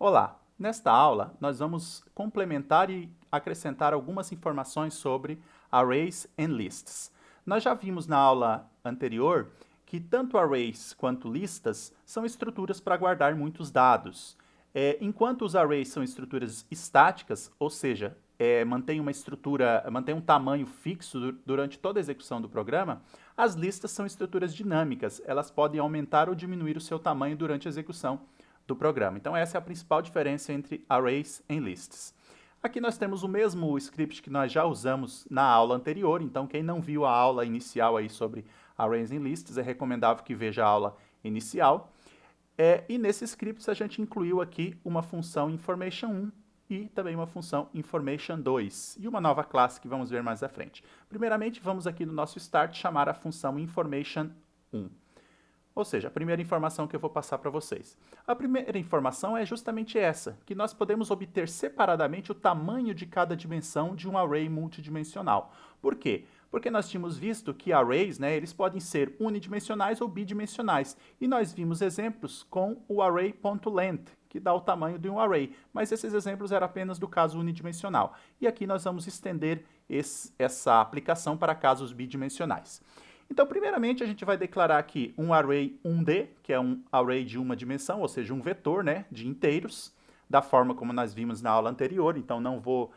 Olá! Nesta aula, nós vamos complementar e acrescentar algumas informações sobre arrays and lists. Nós já vimos na aula anterior que tanto arrays quanto listas são estruturas para guardar muitos dados. Enquanto os arrays são estruturas estáticas, ou seja, mantém uma estrutura, mantém um tamanho fixo durante toda a execução do programa, as listas são estruturas dinâmicas, elas podem aumentar ou diminuir o seu tamanho durante a execução do programa. Então essa é a principal diferença entre arrays e lists. Aqui nós temos o mesmo script que nós já usamos na aula anterior, então quem não viu a aula inicial aí sobre arrays e lists, é recomendável que veja a aula inicial. E nesse script a gente incluiu aqui uma função information1 e também uma função information2 e uma nova classe que vamos ver mais à frente. Primeiramente, vamos aqui no nosso start chamar a função information1. Ou seja, a primeira informação que eu vou passar para vocês. A primeira informação é justamente essa, que nós podemos obter separadamente o tamanho de cada dimensão de um array multidimensional. Por quê? Porque nós tínhamos visto que arrays, eles podem ser unidimensionais ou bidimensionais. E nós vimos exemplos com o array.length, que dá o tamanho de um array. Mas esses exemplos eram apenas do caso unidimensional. E aqui nós vamos estender essa aplicação para casos bidimensionais. Então, primeiramente, a gente vai declarar aqui um array 1D, que é um array de uma dimensão, ou seja, um vetor, de inteiros, da forma como nós vimos na aula anterior. Então, não vou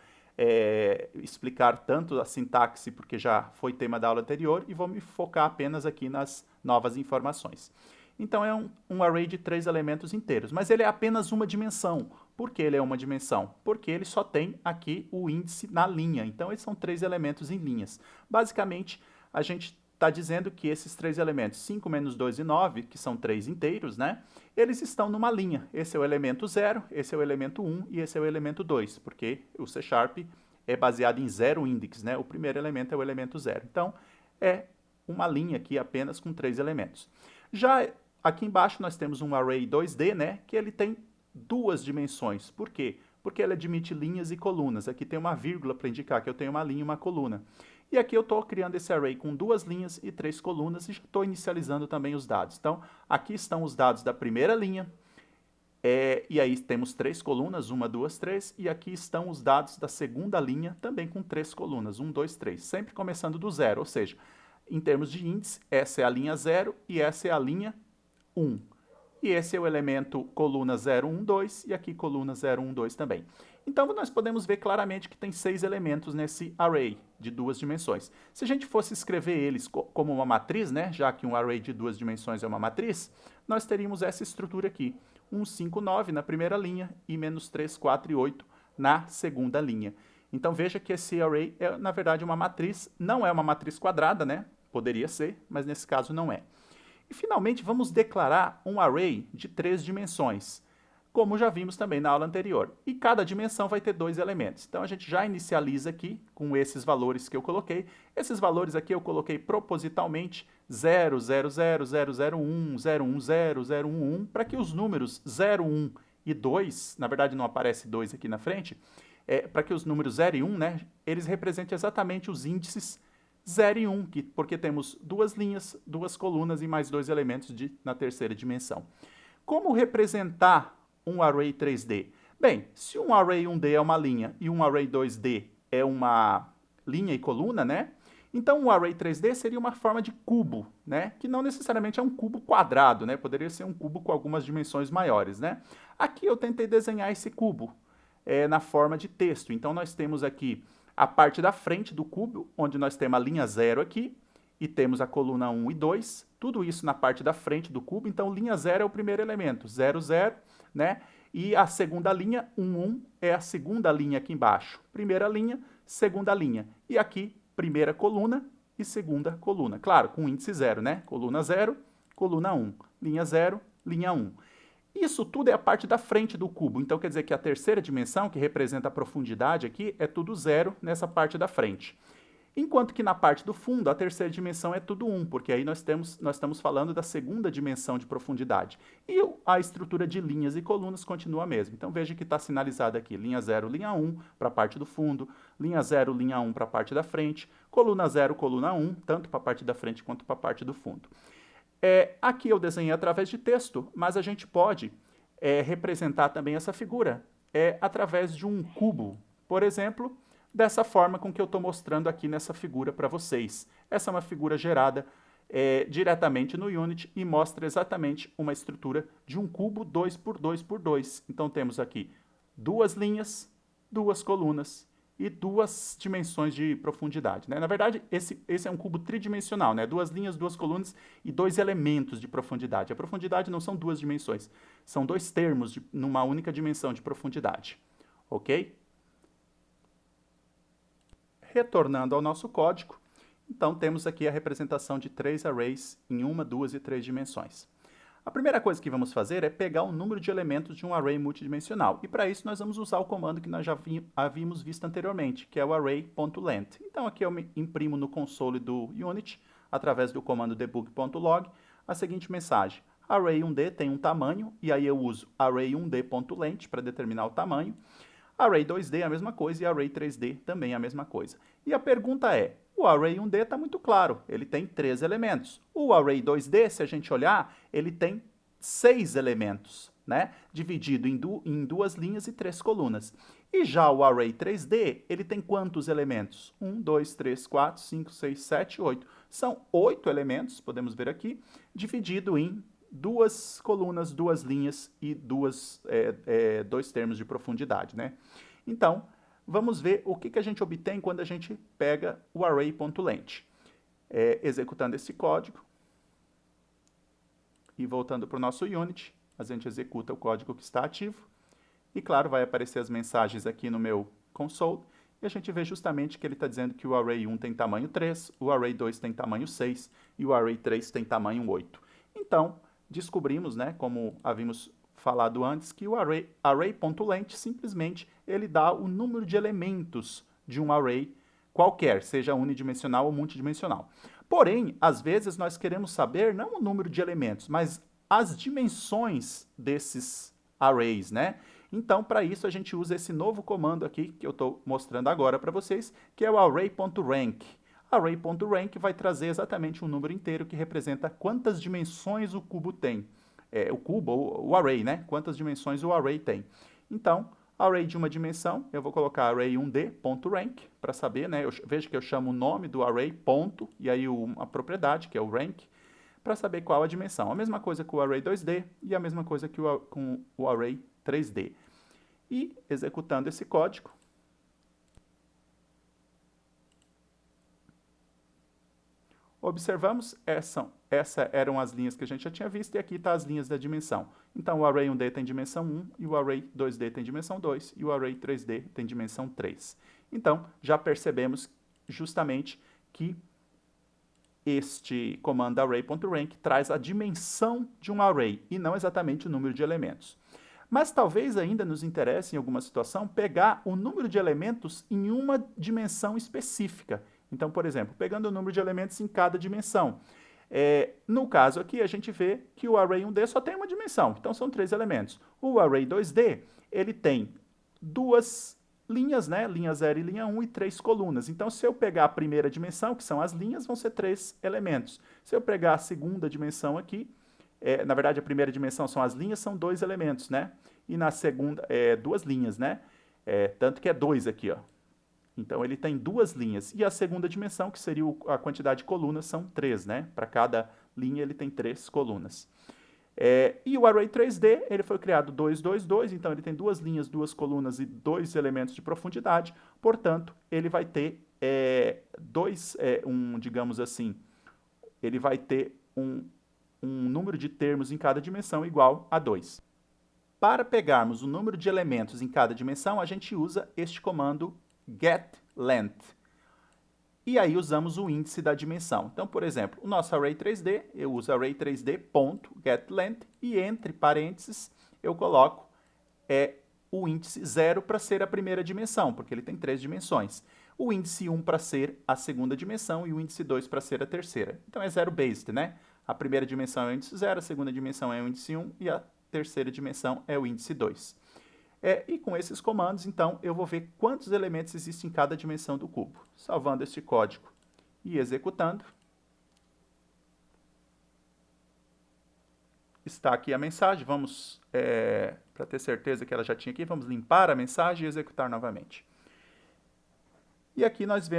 explicar tanto a sintaxe, porque já foi tema da aula anterior, e vou me focar apenas aqui nas novas informações. Então, é um array de 3 elementos inteiros, mas ele é apenas uma dimensão. Por que ele é uma dimensão? Porque ele só tem aqui o índice na linha. Então, eles são 3 elementos em linhas. Basicamente, a gente está dizendo que esses 3 elementos, 5 menos 2 e 9, que são 3 inteiros, eles estão numa linha. Esse é o elemento 0, esse é o elemento 1 e esse é o elemento 2, porque o C# é baseado em zero index, O primeiro elemento é o elemento 0. Então, é uma linha aqui apenas com 3 elementos. Já aqui embaixo nós temos um array 2D, que ele tem 2 dimensões. Por quê? Porque ele admite linhas e colunas. Aqui tem uma vírgula para indicar que eu tenho uma linha e uma coluna. E aqui eu estou criando esse array com 2 linhas e 3 colunas e já estou inicializando também os dados. Então, aqui estão os dados da primeira linha, e aí temos 3 colunas, 1, 2, 3, e aqui estão os dados da segunda linha, também com 3 colunas, 1, 2, 3, sempre começando do zero, ou seja, em termos de índice, essa é a linha 0 e essa é a linha 1. E esse é o elemento coluna 0, 1, 2, e aqui coluna 0, 1, 2 também. Então, nós podemos ver claramente que tem 6 elementos nesse array de 2 dimensões. Se a gente fosse escrever eles como uma matriz, já que um array de 2 dimensões é uma matriz, nós teríamos essa estrutura aqui. 1, 5, 9 na primeira linha e menos 3, 4 e 8 na segunda linha. Então, veja que esse array é, na verdade, uma matriz. Não é uma matriz quadrada, Poderia ser, mas nesse caso não é. E, finalmente, vamos declarar um array de 3 dimensões, como já vimos também na aula anterior. E cada dimensão vai ter 2 elementos. Então, a gente já inicializa aqui com esses valores que eu coloquei. Esses valores aqui eu coloquei propositalmente 0, 0, 0, 0, 0, 1, 0, 1, 0, 0, 1, 1, para que os números 0, 1 e 2, na verdade não aparece 2 aqui na frente, para que os números 0 e 1, eles representem exatamente os índices 0 e 1, porque temos 2 linhas, 2 colunas e mais 2 elementos na terceira dimensão. Como representar um array 3D? Bem, se um array 1D é uma linha e um array 2D é uma linha e coluna, então um array 3D seria uma forma de cubo, que não necessariamente é um cubo quadrado, poderia ser um cubo com algumas dimensões maiores, Aqui eu tentei desenhar esse cubo na forma de texto. Então nós temos aqui a parte da frente do cubo, onde nós temos a linha 0 aqui, e temos a coluna 1 e 2, tudo isso na parte da frente do cubo. Então, linha 0 é o primeiro elemento, 0, 0, e a segunda linha, 1, 1, é a segunda linha aqui embaixo. Primeira linha, segunda linha. E aqui, primeira coluna e segunda coluna. Claro, com índice 0, Coluna 0, coluna 1. Linha 0, linha 1. Isso tudo é a parte da frente do cubo, então quer dizer que a terceira dimensão, que representa a profundidade aqui, é tudo 0 nessa parte da frente. Enquanto que na parte do fundo, a terceira dimensão é tudo 1, porque aí nós estamos falando da segunda dimensão de profundidade. E a estrutura de linhas e colunas continua a mesma. Então veja que está sinalizado aqui, linha 0, linha 1 para a parte do fundo, linha 0, linha 1 para a parte da frente, coluna 0, coluna 1, tanto para a parte da frente quanto para a parte do fundo. Aqui eu desenhei através de texto, mas a gente pode representar também essa figura através de um cubo, por exemplo, dessa forma com que eu estou mostrando aqui nessa figura para vocês. Essa é uma figura gerada diretamente no Unity e mostra exatamente uma estrutura de um cubo 2 por 2 por 2. Então temos aqui duas linhas, duas colunas e duas dimensões de profundidade, né? Na verdade, esse é um cubo tridimensional, né? Duas linhas, duas colunas e dois elementos de profundidade. A profundidade não são duas dimensões, são dois termos numa única dimensão de profundidade, ok? Retornando ao nosso código, então temos aqui a representação de três arrays em 1, 2 e 3 dimensões. A primeira coisa que vamos fazer é pegar o número de elementos de um array multidimensional. E para isso nós vamos usar o comando que nós já havíamos visto anteriormente, que é o array.length. Então aqui eu imprimo no console do Unity, através do comando debug.log, a seguinte mensagem. Array1D tem um tamanho, e aí eu uso array1d.length para determinar o tamanho. Array2D é a mesma coisa e Array3D também é a mesma coisa. E a pergunta é, o Array1D está muito claro, ele tem 3 elementos. O Array2D, se a gente olhar, ele tem 6 elementos, né? Dividido em duas linhas e 3 colunas. E já o Array3D, ele tem quantos elementos? 1, 2, 3, 4, 5, 6, 7, 8. São 8 elementos, podemos ver aqui, dividido em duas colunas, duas linhas e dois termos de profundidade, né? Então, vamos ver o que a gente obtém quando a gente pega o array.length. Executando esse código e voltando para o nosso Unity, a gente executa o código que está ativo e, claro, vai aparecer as mensagens aqui no meu console e a gente vê justamente que ele está dizendo que o array1 tem tamanho 3, o array2 tem tamanho 6 e o array3 tem tamanho 8. Então, descobrimos, né, como havíamos falado antes, que o array.length simplesmente ele dá o número de elementos de um array qualquer, seja unidimensional ou multidimensional. Porém, às vezes nós queremos saber não o número de elementos, mas as dimensões desses arrays, né? Então, para isso, a gente usa esse novo comando aqui, que eu estou mostrando agora para vocês, que é o array.rank. Array.rank vai trazer exatamente um número inteiro que representa quantas dimensões o cubo tem. O cubo, ou o array, né? Quantas dimensões o array tem. Então, array de uma dimensão, eu vou colocar array1d.rank para saber, né? Veja que eu chamo o nome do array, ponto, e aí a propriedade, que é o rank, para saber qual a dimensão. A mesma coisa com o array2d e a mesma coisa que com o array3d. E, executando esse código, observamos, essas eram as linhas que a gente já tinha visto, e aqui estão as linhas da dimensão. Então, o array1D tem dimensão 1, e o array2D tem dimensão 2, e o array3D tem dimensão 3. Então, já percebemos justamente que este comando array.rank traz a dimensão de um array, e não exatamente o número de elementos. Mas talvez ainda nos interesse, em alguma situação, pegar o número de elementos em uma dimensão específica. Então, por exemplo, pegando o número de elementos em cada dimensão. No caso aqui, a gente vê que o array1D só tem uma dimensão, então são 3 elementos. O array2D, ele tem duas linhas, né? Linha 0 e linha 1 e 3 colunas. Então, se eu pegar a primeira dimensão, que são as linhas, vão ser 3 elementos. Se eu pegar a segunda dimensão aqui, na verdade, a primeira dimensão são as linhas, são 2 elementos, né? E na segunda, 2 linhas, né? Tanto que é 2 aqui, ó. Então, ele tem 2 linhas. E a segunda dimensão, que seria a quantidade de colunas, são 3, né? Para cada linha, ele tem 3 colunas. E o Array3D, ele foi criado 2, 2, 2, então ele tem 2 linhas, 2 colunas e 2 elementos de profundidade. Portanto, ele vai ter digamos assim, ele vai ter um número de termos em cada dimensão igual a 2. Para pegarmos o número de elementos em cada dimensão, a gente usa este comando getLength. E aí usamos o índice da dimensão. Então, por exemplo, o nosso array 3D, eu uso array3d.getLength e entre parênteses eu coloco o índice 0 para ser a primeira dimensão, porque ele tem 3 dimensões. O índice 1 para ser a segunda dimensão e o índice 2 para ser a terceira. Então é zero-based, né? A primeira dimensão é o índice 0, a segunda dimensão é o índice 1 e a terceira dimensão é o índice 2. E com esses comandos, então, eu vou ver quantos elementos existem em cada dimensão do cubo. Salvando este código e executando. está aqui a mensagem, vamos, para ter certeza que ela já tinha aqui, vamos limpar a mensagem e executar novamente. E aqui nós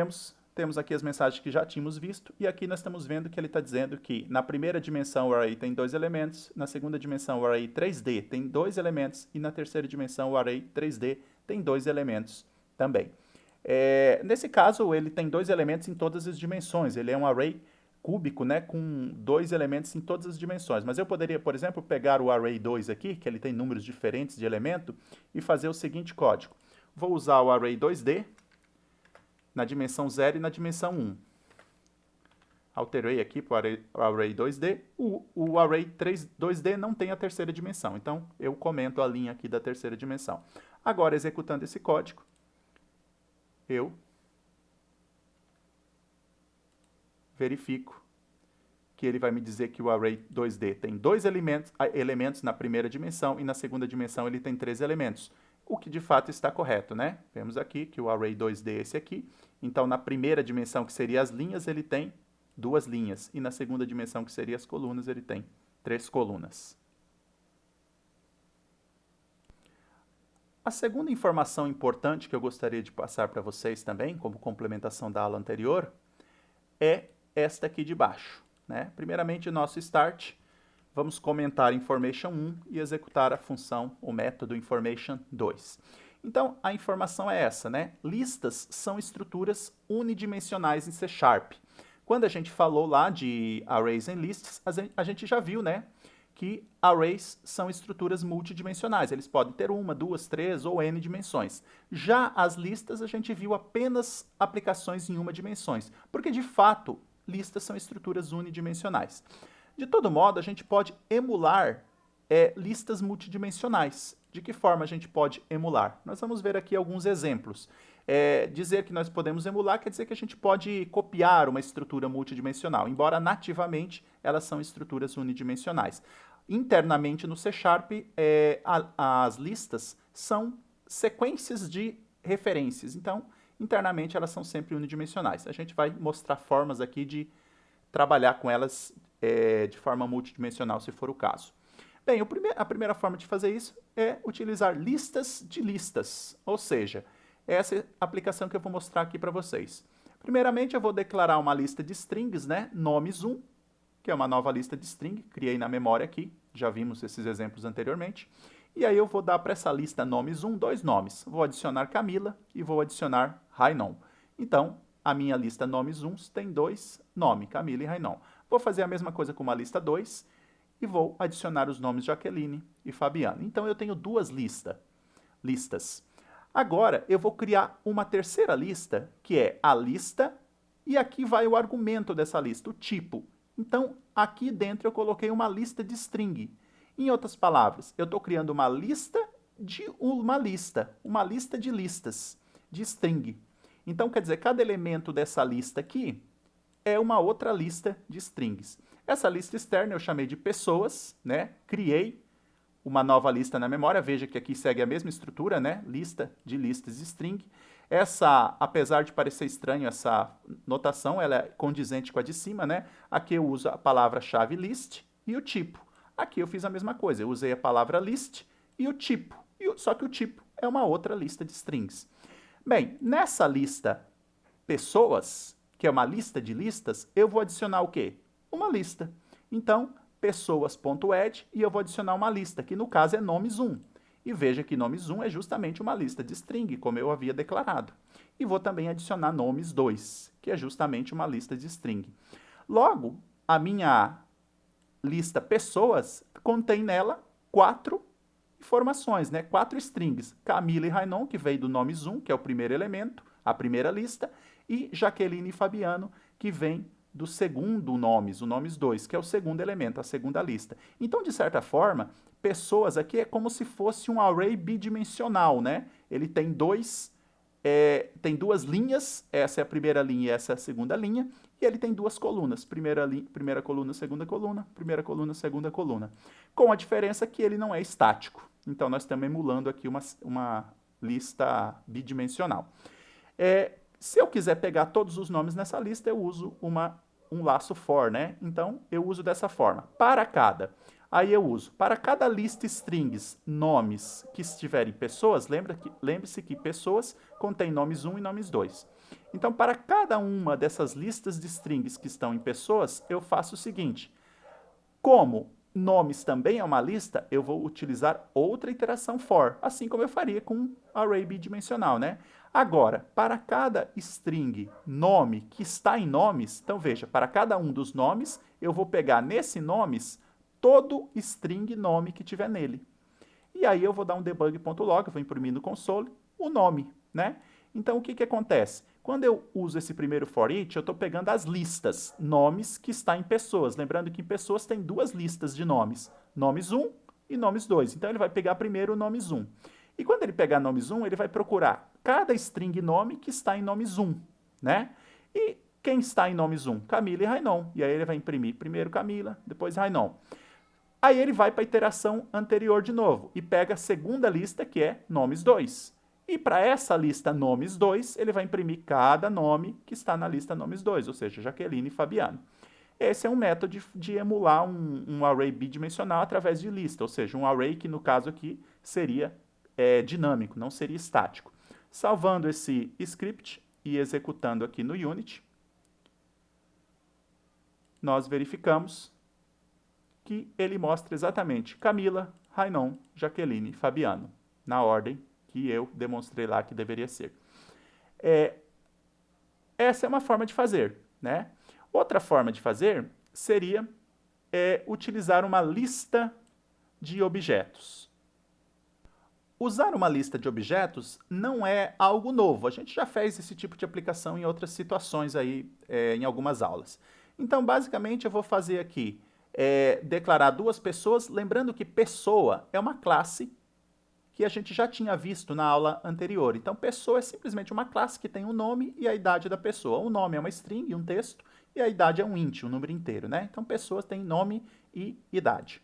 temos aqui as mensagens que já tínhamos visto, e aqui nós estamos vendo que ele está dizendo que na primeira dimensão o array tem 2 elementos, na segunda dimensão o array 3D tem 2 elementos, e na terceira dimensão o array 3D tem 2 elementos também. Nesse caso, ele tem 2 elementos em todas as dimensões, ele é um array cúbico, né, com 2 elementos em todas as dimensões. Mas eu poderia, por exemplo, pegar o array 2 aqui, que ele tem números diferentes de elemento, e fazer o seguinte código. Vou usar o array 2D, na dimensão 0 e na dimensão 1. Alterei aqui para o array 2D. O array 2D não tem a terceira dimensão, então eu comento a linha aqui da terceira dimensão. Agora, executando esse código, eu verifico que ele vai me dizer que o array 2D tem 2 elementos na primeira dimensão e na segunda dimensão ele tem 3 elementos. O que de fato está correto, né? Vemos aqui que o array 2D é esse aqui. Então, na primeira dimensão, que seria as linhas, ele tem 2 linhas. E na segunda dimensão, que seria as colunas, ele tem 3 colunas. A segunda informação importante que eu gostaria de passar para vocês também, como complementação da aula anterior, é esta aqui de baixo, né? Primeiramente, nosso start. Vamos comentar information 1 e executar a função, o método information 2. Então, a informação é essa, né? Listas são estruturas unidimensionais em C#. Quando a gente falou lá de arrays and lists, a gente já viu, né, que arrays são estruturas multidimensionais. Eles podem ter 1, 2, 3 ou n dimensões. Já as listas, a gente viu apenas aplicações em uma dimensão, porque, de fato, listas são estruturas unidimensionais. De todo modo, a gente pode emular listas multidimensionais. De que forma a gente pode emular? Nós vamos ver aqui alguns exemplos. Dizer que nós podemos emular quer dizer que a gente pode copiar uma estrutura multidimensional, embora nativamente elas são estruturas unidimensionais. Internamente no C#, as listas são sequências de referências. Então, internamente elas são sempre unidimensionais. A gente vai mostrar formas aqui de trabalhar com elas de forma multidimensional, se for o caso. Bem, a primeira forma de fazer isso é utilizar listas de listas, ou seja, essa é a aplicação que eu vou mostrar aqui para vocês. Primeiramente, eu vou declarar uma lista de strings, né, nomes1, que é uma nova lista de string, criei na memória aqui, já vimos esses exemplos anteriormente, e aí eu vou dar para essa lista nomes1 2 nomes. Vou adicionar Camila e vou adicionar Rainon. Então, a minha lista nomes1 tem 2 nomes, Camila e Rainon. Vou fazer a mesma coisa com uma lista 2 e vou adicionar os nomes Jaqueline e Fabiano. Então, eu tenho 2 listas. Agora, eu vou criar uma terceira lista, que é a lista, e aqui vai o argumento dessa lista, o tipo. Então, aqui dentro eu coloquei uma lista de string. Em outras palavras, eu estou criando uma lista de uma lista de listas, de string. Então, quer dizer, cada elemento dessa lista aqui é uma outra lista de strings. Essa lista externa eu chamei de pessoas, né? Criei uma nova lista na memória. Veja que aqui segue a mesma estrutura, né? Lista de listas de string. Essa, apesar de parecer estranho essa notação, ela é condizente com a de cima, né? Aqui eu uso a palavra-chave list e o tipo. Aqui eu fiz a mesma coisa, eu usei a palavra list e o tipo. Só que o tipo é uma outra lista de strings. Bem, nessa lista pessoas, que é uma lista de listas, eu vou adicionar o quê? Uma lista. Então, pessoas.add e eu vou adicionar uma lista, que no caso é nomes1. E veja que nomes1 é justamente uma lista de string, como eu havia declarado. E vou também adicionar nomes2, que é justamente uma lista de string. Logo, a minha lista pessoas contém nela 4 informações, né? 4 strings. Camila e Rainon, que veio do nomes1, que é o primeiro elemento, a primeira lista, e Jaqueline e Fabiano, que vem do segundo nomes, o nomes2, que é o segundo elemento, a segunda lista. Então, de certa forma, pessoas aqui é como se fosse um array bidimensional, né? Ele tem tem 2 linhas, essa é a primeira linha e essa é a segunda linha, e ele tem 2 colunas, primeira coluna, segunda coluna, primeira coluna, segunda coluna. Com a diferença que ele não é estático. Então, nós estamos emulando aqui uma lista bidimensional. Se eu quiser pegar todos os nomes nessa lista, eu uso um laço for, né? Então, eu uso dessa forma. Para cada Aí eu uso, para cada lista strings, nomes que estiverem pessoas, lembre-se que pessoas contém nomes 1 e nomes 2. Então, para cada uma dessas listas de strings que estão em pessoas, eu faço o seguinte, como nomes também é uma lista, eu vou utilizar outra iteração for, assim como eu faria com array bidimensional, né? Agora, para cada string nome que está em nomes, então veja, para cada um dos nomes, eu vou pegar nesse nomes todo string nome que tiver nele. E aí eu vou dar um debug.log, eu vou imprimir no console o nome, né? Então o que que acontece? Quando eu uso esse primeiro for each, eu estou pegando as listas, nomes que está em pessoas. Lembrando que em pessoas tem duas listas de nomes, nomes 1 e nomes 2. Então ele vai pegar primeiro o nomes 1. E quando ele pegar nomes 1, ele vai procurar cada string nome que está em nomes 1, né? E quem está em nomes 1? Camila e Rainon. E aí ele vai imprimir primeiro Camila, depois Rainon. Aí ele vai para a iteração anterior de novo e pega a segunda lista, que é nomes 2. E para essa lista nomes 2, ele vai imprimir cada nome que está na lista nomes 2, ou seja, Jaqueline e Fabiano. Esse é um método de emular um array bidimensional através de lista, ou seja, um array que no caso aqui seria dinâmico, não seria estático. Salvando esse script e executando aqui no Unity, nós verificamos que ele mostra exatamente Camila, Rainon, Jaqueline e Fabiano, na ordem que eu demonstrei lá que deveria ser. Essa é uma forma de fazer, né? Outra forma de fazer seria utilizar uma lista de objetos. Usar uma lista de objetos não é algo novo. A gente já fez esse tipo de aplicação em outras situações aí, em algumas aulas. Então, basicamente, eu vou fazer aqui declarar duas pessoas, lembrando que pessoa é uma classe que a gente já tinha visto na aula anterior. Então, pessoa é simplesmente uma classe que tem um nome e a idade da pessoa. O nome é uma string, um texto, e a idade é um int, um número inteiro, né? Então, pessoas têm nome e idade.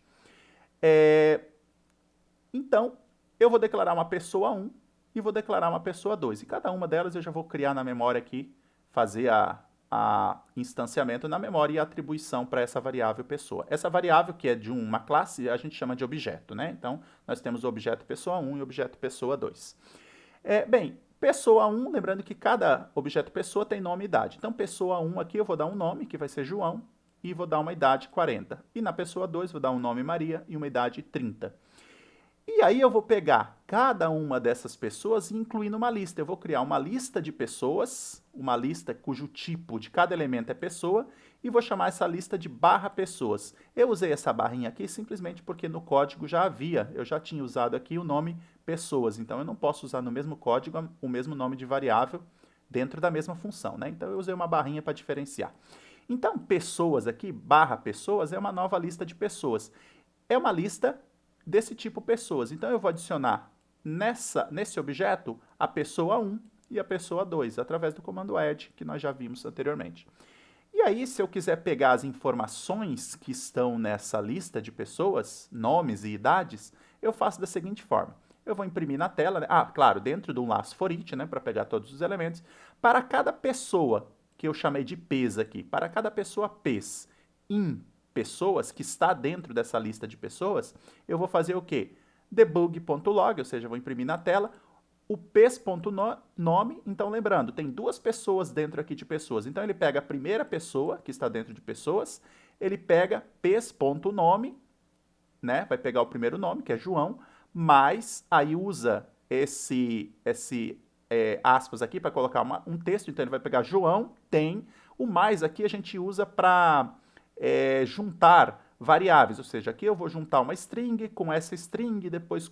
Então, eu vou declarar uma pessoa 1 e vou declarar uma pessoa 2. E cada uma delas eu já vou criar na memória aqui, fazer a instanciamento na memória e a atribuição para essa variável pessoa. Essa variável, que é de uma classe, a gente chama de objeto, né? Então, nós temos o objeto pessoa 1 e o objeto pessoa 2. Bem, pessoa 1, lembrando que cada objeto pessoa tem nome e idade. Então, pessoa 1 aqui eu vou dar um nome, que vai ser João, e vou dar uma idade 40. E na pessoa 2 vou dar um nome Maria e uma idade 30. E aí eu vou pegar cada uma dessas pessoas e incluir numa lista. Eu vou criar uma lista de pessoas, uma lista cujo tipo de cada elemento é pessoa, e vou chamar essa lista de barra pessoas. Eu usei essa barrinha aqui simplesmente porque no código já havia, eu já tinha usado aqui o nome pessoas, então eu não posso usar no mesmo código o mesmo nome de variável dentro da mesma função, né? Então eu usei uma barrinha para diferenciar. Então, pessoas aqui, barra pessoas, é uma nova lista de pessoas. É uma lista desse tipo pessoas. Então, eu vou adicionar nesse objeto a pessoa 1 e a pessoa 2, através do comando add, que nós já vimos anteriormente. E aí, se eu quiser pegar as informações que estão nessa lista de pessoas, nomes e idades, eu faço da seguinte forma. Eu vou imprimir na tela, né? Claro, dentro de um laço for each, né, para pegar todos os elementos. Para cada pessoa, que eu chamei de pes aqui, para cada pessoa pes in pessoas, que está dentro dessa lista de pessoas, eu vou fazer o quê? Debug.log, ou seja, eu vou imprimir na tela, o pes.nome, então lembrando, tem duas pessoas dentro aqui de pessoas, então ele pega a primeira pessoa, que está dentro de pessoas, ele pega pes.nome, né, vai pegar o primeiro nome, que é João, mas aí usa esse aspas aqui para colocar um texto, então ele vai pegar João, tem, o mais aqui a gente usa para juntar variáveis, ou seja, aqui eu vou juntar uma string com essa string, depois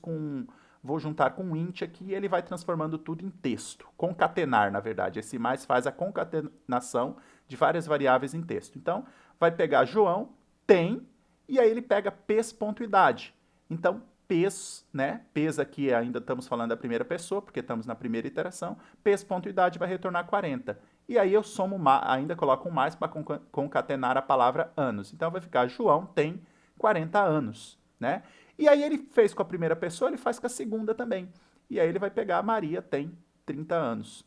vou juntar com um int aqui e ele vai transformando tudo em texto. Concatenar, na verdade. Esse mais faz a concatenação de várias variáveis em texto. Então, vai pegar João, tem, e aí ele pega pes.idade. Então, pes, né? Pes aqui ainda estamos falando da primeira pessoa, porque estamos na primeira iteração. Pes.idade vai retornar 40. E aí eu somo, ainda coloco um mais para concatenar a palavra anos. Então vai ficar João tem 40 anos, né? E aí ele fez com a primeira pessoa, ele faz com a segunda também. E aí ele vai pegar Maria tem 30 anos.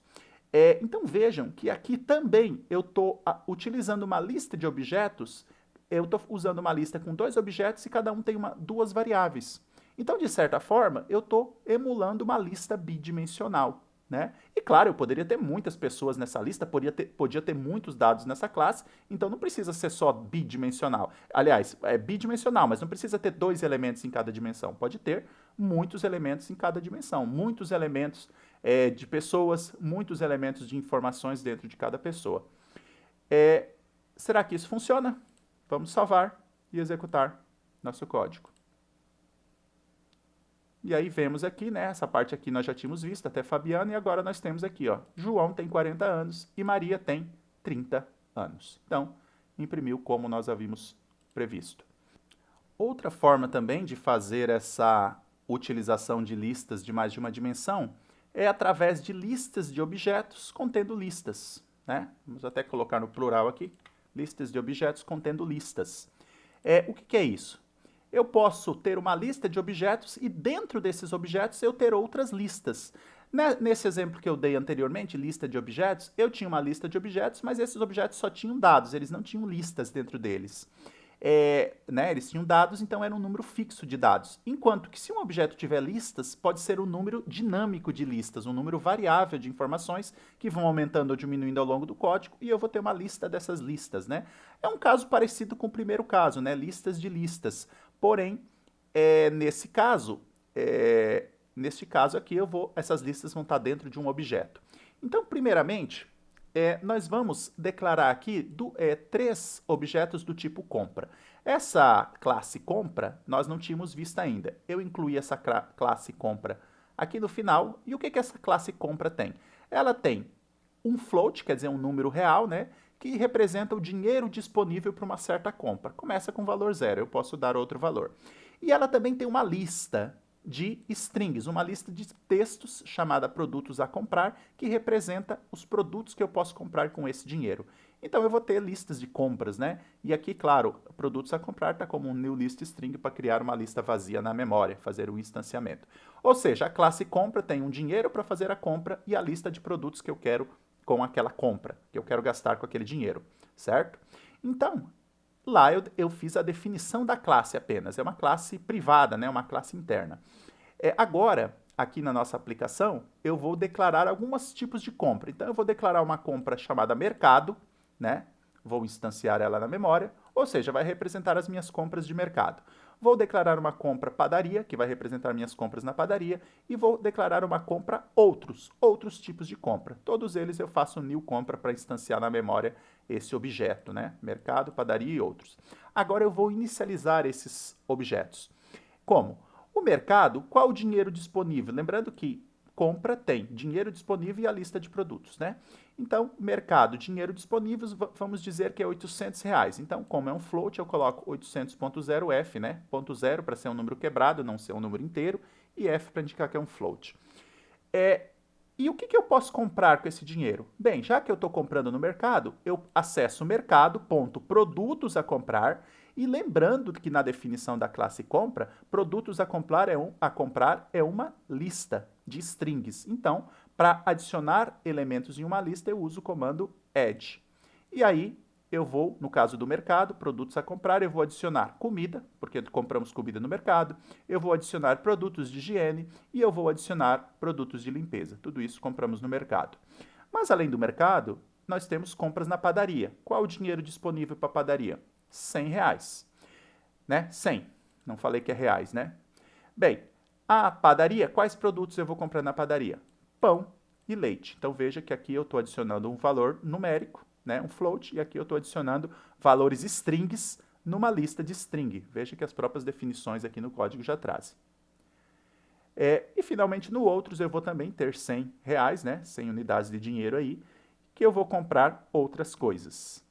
Então vejam que aqui também eu estou utilizando uma lista de objetos eu estou usando uma lista com 2 objetos e cada um tem duas variáveis. Então, de certa forma, eu estou emulando uma lista bidimensional, né? E claro, eu poderia ter muitas pessoas nessa lista, podia ter muitos dados nessa classe, então não precisa ser só bidimensional. Aliás, é bidimensional, mas não precisa ter 2 elementos em cada dimensão. Pode ter muitos elementos em cada dimensão, muitos elementos de pessoas, muitos elementos de informações dentro de cada pessoa. Será que isso funciona? Vamos salvar e executar nosso código. E aí vemos aqui, né, essa parte aqui nós já tínhamos visto, até Fabiana, e agora nós temos aqui, ó, João tem 40 anos e Maria tem 30 anos. Então, imprimiu como nós havíamos previsto. Outra forma também de fazer essa utilização de listas de mais de uma dimensão é através de listas de objetos contendo listas, né? Vamos até colocar no plural aqui, listas de objetos contendo listas. O que é isso? Eu posso ter uma lista de objetos e dentro desses objetos eu ter outras listas. Nesse exemplo que eu dei anteriormente, lista de objetos, eu tinha uma lista de objetos, mas esses objetos só tinham dados, eles não tinham listas dentro deles. Eles tinham dados, então era um número fixo de dados. Enquanto que se um objeto tiver listas, pode ser um número dinâmico de listas, um número variável de informações que vão aumentando ou diminuindo ao longo do código, e eu vou ter uma lista dessas listas, né? É um caso parecido com o primeiro caso, né? Listas de listas. Porém, nesse caso aqui, essas listas vão estar dentro de um objeto. Então, primeiramente, nós vamos declarar aqui 3 objetos do tipo compra. Essa classe compra, nós não tínhamos visto ainda. Eu incluí essa classe compra aqui no final. E o que essa classe compra tem? Ela tem um float, quer dizer, um número real, né? Que representa o dinheiro disponível para uma certa compra. Começa com valor 0, eu posso dar outro valor. E ela também tem uma lista de strings, uma lista de textos chamada produtos a comprar, que representa os produtos que eu posso comprar com esse dinheiro. Então eu vou ter listas de compras, né? E aqui, claro, produtos a comprar está como um new list string para criar uma lista vazia na memória, fazer o instanciamento. Ou seja, a classe compra tem um dinheiro para fazer a compra e a lista de produtos que eu quero com aquela compra, que eu quero gastar com aquele dinheiro, certo? Então, lá eu fiz a definição da classe apenas, é uma classe privada, né? Uma classe interna. Agora, aqui na nossa aplicação, eu vou declarar alguns tipos de compra. Então, eu vou declarar uma compra chamada mercado, né? Vou instanciar ela na memória, ou seja, vai representar as minhas compras de mercado. Vou declarar uma compra padaria, que vai representar minhas compras na padaria, e vou declarar uma compra outros tipos de compra. Todos eles eu faço new compra para instanciar na memória esse objeto, né? Mercado, padaria e outros. Agora eu vou inicializar esses objetos. Como? O mercado, qual o dinheiro disponível? Lembrando que compra tem dinheiro disponível e a lista de produtos, né? Então, mercado, dinheiro disponível, vamos dizer que é R$800. Então, como é um float, eu coloco 800.0f, né? Ponto zero para ser um número quebrado, não ser um número inteiro, e f para indicar que é um float. E o que eu posso comprar com esse dinheiro? Bem, já que eu estou comprando no mercado, eu acesso o mercado, ponto, produtos a comprar, e lembrando que na definição da classe compra, produtos a comprar é uma lista de strings. Então, para adicionar elementos em uma lista, eu uso o comando add. E aí, eu vou, no caso do mercado, produtos a comprar, eu vou adicionar comida, porque compramos comida no mercado, eu vou adicionar produtos de higiene e eu vou adicionar produtos de limpeza. Tudo isso compramos no mercado. Mas além do mercado, nós temos compras na padaria. Qual o dinheiro disponível para a padaria? R$100, né? 100. Não falei que é reais, né? Bem, a padaria, quais produtos eu vou comprar na padaria? Pão e leite. Então veja que aqui eu estou adicionando um valor numérico, né, um float, e aqui eu estou adicionando valores strings numa lista de string. Veja que as próprias definições aqui no código já trazem. E finalmente no outros eu vou também ter R$100, né, 100 unidades de dinheiro aí, que eu vou comprar outras coisas.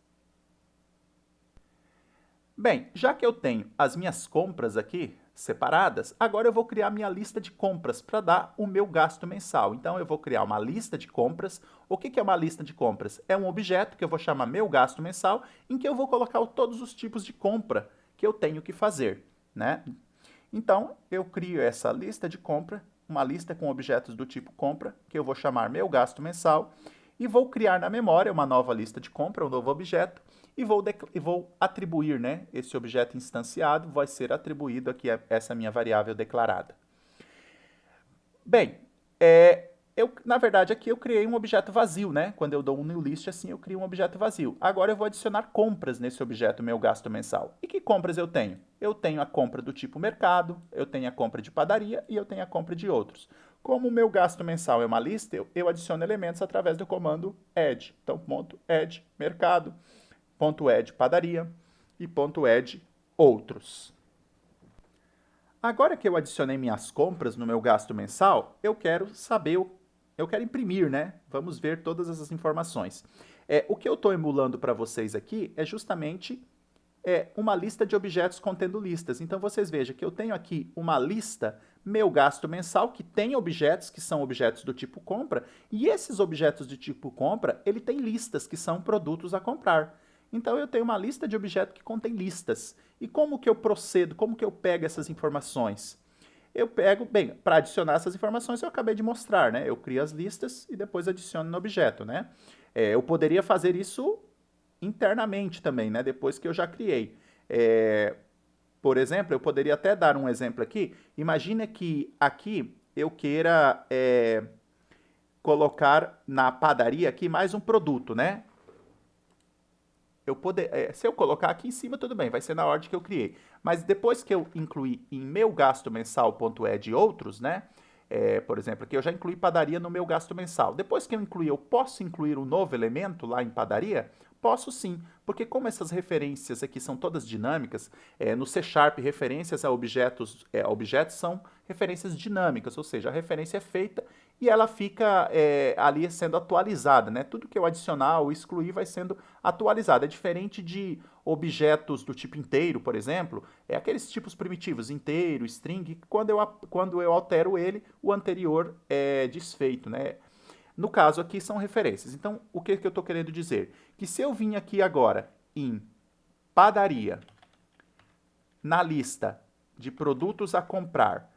Bem, já que eu tenho as minhas compras aqui separadas, agora eu vou criar minha lista de compras para dar o meu gasto mensal. Então, eu vou criar uma lista de compras. O que é uma lista de compras? É um objeto que eu vou chamar meu gasto mensal, em que eu vou colocar todos os tipos de compra que eu tenho que fazer, né? Então, eu crio essa lista de compra, uma lista com objetos do tipo compra, que eu vou chamar meu gasto mensal, e vou criar na memória uma nova lista de compra, um novo objeto, e vou atribuir, né, esse objeto instanciado, vai ser atribuído aqui a essa minha variável declarada. Bem, na verdade, aqui eu criei um objeto vazio, né? Quando eu dou um new list, assim, eu crio um objeto vazio. Agora eu vou adicionar compras nesse objeto meu gasto mensal. E que compras eu tenho? Eu tenho a compra do tipo mercado, eu tenho a compra de padaria e eu tenho a compra de outros. Como o meu gasto mensal é uma lista, eu adiciono elementos através do comando add. Então, ponto add mercado, ponto add padaria e ponto add outros. Agora que eu adicionei minhas compras no meu gasto mensal, eu quero saber, eu quero imprimir, né? Vamos ver todas essas informações. O que eu estou emulando para vocês aqui é justamente uma lista de objetos contendo listas. Então vocês vejam que eu tenho aqui uma lista, meu gasto mensal, que tem objetos que são objetos do tipo compra, e esses objetos do tipo compra, ele tem listas que são produtos a comprar. Então eu tenho uma lista de objetos que contém listas. E como que eu procedo, como que eu pego essas informações? Eu pego, bem, para adicionar essas informações eu acabei de mostrar, né? Eu crio as listas e depois adiciono no objeto, né? Eu poderia fazer isso internamente também, né? Depois que eu já criei. Por exemplo, eu poderia até dar um exemplo aqui. Imagina que aqui eu queira colocar na padaria aqui mais um produto, né? Se eu colocar aqui em cima, tudo bem, vai ser na ordem que eu criei. Mas depois que eu incluir em meu gasto mensal.add outros, né? Por exemplo, aqui eu já incluí padaria no meu gasto mensal. Depois que eu incluir, eu posso incluir um novo elemento lá em padaria? Posso sim, porque como essas referências aqui são todas dinâmicas, no C Sharp referências a objetos são referências dinâmicas, ou seja, a referência é feita e ela fica ali sendo atualizada, né? Tudo que eu adicionar ou excluir vai sendo atualizado. É diferente de objetos do tipo inteiro, por exemplo, aqueles tipos primitivos, inteiro, string, quando eu altero ele, o anterior é desfeito, né? No caso aqui são referências. Então, o que eu estou querendo dizer? Que se eu vim aqui agora em padaria, na lista de produtos a comprar,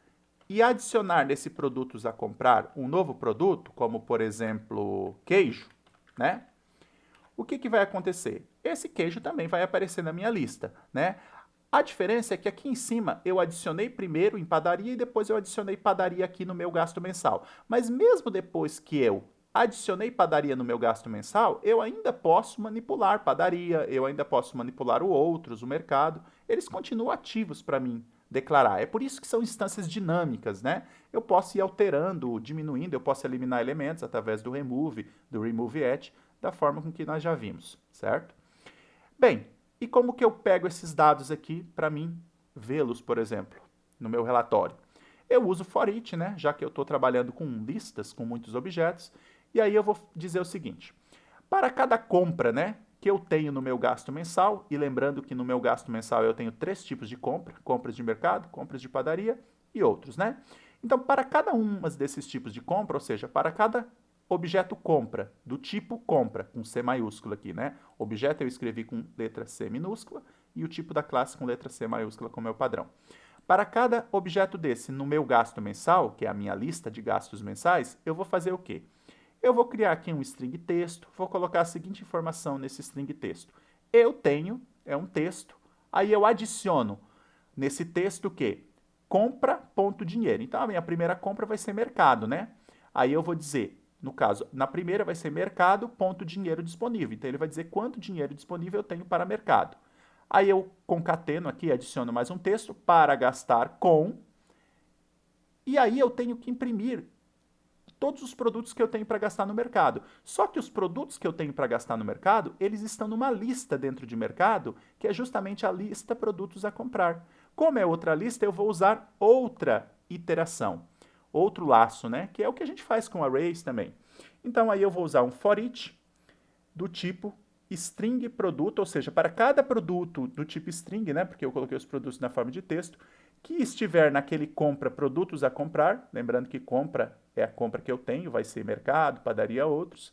e adicionar nesse produtos a comprar um novo produto, como por exemplo queijo, né? O que vai acontecer? Esse queijo também vai aparecer na minha lista, né? A diferença é que aqui em cima eu adicionei primeiro em padaria e depois eu adicionei padaria aqui no meu gasto mensal. Mas mesmo depois que eu adicionei padaria no meu gasto mensal, eu ainda posso manipular padaria, eu ainda posso manipular o outros, o mercado. Eles continuam ativos para mim declarar. É por isso que são instâncias dinâmicas, né? Eu posso ir alterando, diminuindo, eu posso eliminar elementos através do remove at, da forma com que nós já vimos, certo? Bem, e como que eu pego esses dados aqui para mim vê-los, por exemplo, no meu relatório? Eu uso for each, né, já que eu estou trabalhando com listas, com muitos objetos, e aí eu vou dizer o seguinte: para cada compra, né, que eu tenho no meu gasto mensal, e lembrando que no meu gasto mensal eu tenho 3 tipos de compra: compras de mercado, compras de padaria e outros, né? Então, para cada um desses tipos de compra, ou seja, para cada objeto compra, do tipo compra, com C maiúsculo aqui, né? Objeto eu escrevi com letra C minúscula e o tipo da classe com letra C maiúscula como é o padrão. Para cada objeto desse no meu gasto mensal, que é a minha lista de gastos mensais, eu vou fazer o quê? Eu vou criar aqui um string texto, vou colocar a seguinte informação nesse string texto. Eu tenho, é um texto, aí eu adiciono nesse texto o quê? Compra.dinheiro. Então a minha primeira compra vai ser mercado, né? Aí eu vou dizer, no caso, na primeira vai ser mercado, ponto dinheiro disponível. Então ele vai dizer quanto dinheiro disponível eu tenho para mercado. Aí eu concateno aqui, adiciono mais um texto, para gastar com, e aí eu tenho que imprimir todos os produtos que eu tenho para gastar no mercado. Só que os produtos que eu tenho para gastar no mercado, eles estão numa lista dentro de mercado, que é justamente a lista produtos a comprar. Como é outra lista, eu vou usar outra iteração, outro laço, né? Que é o que a gente faz com arrays também. Então aí eu vou usar um for each do tipo string produto, ou seja, para cada produto do tipo string, né? Porque eu coloquei os produtos na forma de texto, que estiver naquele compra produtos a comprar, lembrando que compra é a compra que eu tenho, vai ser mercado, padaria, outros.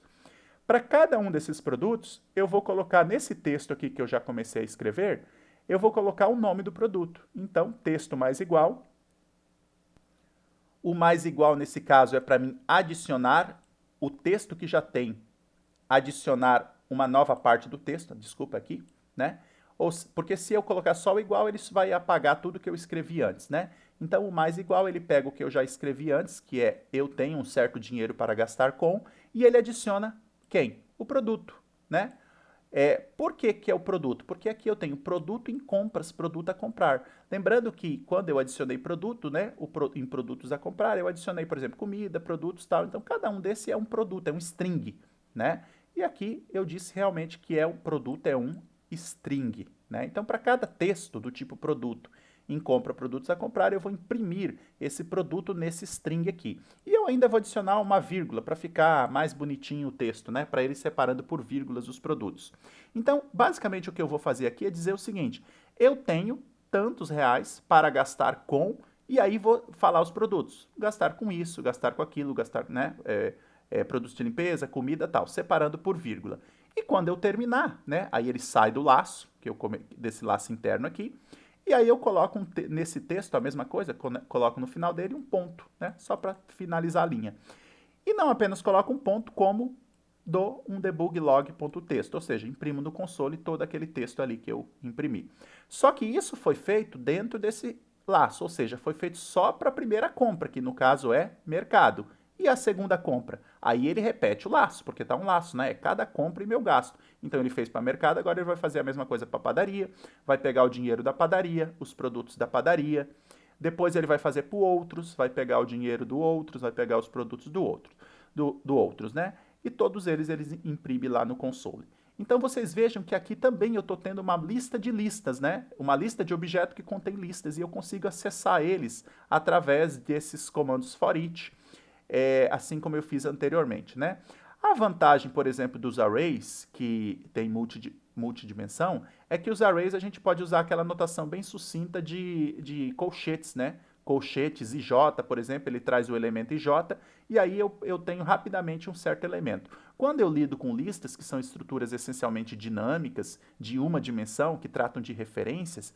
Para cada um desses produtos, eu vou colocar nesse texto aqui que eu já comecei a escrever, eu vou colocar o nome do produto. Então, texto mais igual. O mais igual nesse caso é para mim adicionar o texto que já tem, adicionar uma nova parte do texto, desculpa aqui, né? Porque se eu colocar só o igual, ele vai apagar tudo que eu escrevi antes, né? Então, o mais igual, ele pega o que eu já escrevi antes, que é eu tenho um certo dinheiro para gastar com, e ele adiciona quem? O produto, né? Por que que é o produto? Porque aqui eu tenho produto em compras, produto a comprar. Lembrando que quando eu adicionei produto, né, em produtos a comprar, eu adicionei, por exemplo, comida, produtos e tal. Então, cada um desse é um produto, é um string, né? E aqui eu disse realmente que o produto é um string, né? Então, para cada texto do tipo produto em compra, produtos a comprar, eu vou imprimir esse produto nesse string aqui. E eu ainda vou adicionar uma vírgula para ficar mais bonitinho o texto, né? Para ele separando por vírgulas os produtos. Então, basicamente o que eu vou fazer aqui é dizer o seguinte: eu tenho tantos reais para gastar com, e aí vou falar os produtos. Gastar com isso, gastar com aquilo, gastar, né? Produtos de limpeza, comida, tal, separando por vírgula. E quando eu terminar, né? Aí ele sai do laço, desse laço interno aqui, e aí eu coloco nesse texto a mesma coisa, coloco no final dele um ponto, né? Só para finalizar a linha. E não apenas coloco um ponto, como dou um debug log.text, ou seja, imprimo no console todo aquele texto ali que eu imprimi. Só que isso foi feito dentro desse laço, ou seja, foi feito só para a primeira compra, que no caso é mercado. E a segunda compra? Aí ele repete o laço, porque está um laço, né? É cada compra e meu gasto. Então ele fez para mercado, agora ele vai fazer a mesma coisa para padaria, vai pegar o dinheiro da padaria, os produtos da padaria, depois ele vai fazer para outros, vai pegar o dinheiro do outros, vai pegar os produtos do outros, né? E todos eles imprime lá no console. Então vocês vejam que aqui também eu estou tendo uma lista de listas, né? Uma lista de objetos que contém listas e eu consigo acessar eles através desses comandos for each, assim como eu fiz anteriormente, né? A vantagem, por exemplo, dos arrays, que tem multidimensão, é que os arrays a gente pode usar aquela notação bem sucinta de colchetes, né? Colchetes IJ, por exemplo, ele traz o elemento IJ, e aí eu tenho rapidamente um certo elemento. Quando eu lido com listas, que são estruturas essencialmente dinâmicas, de uma dimensão, que tratam de referências,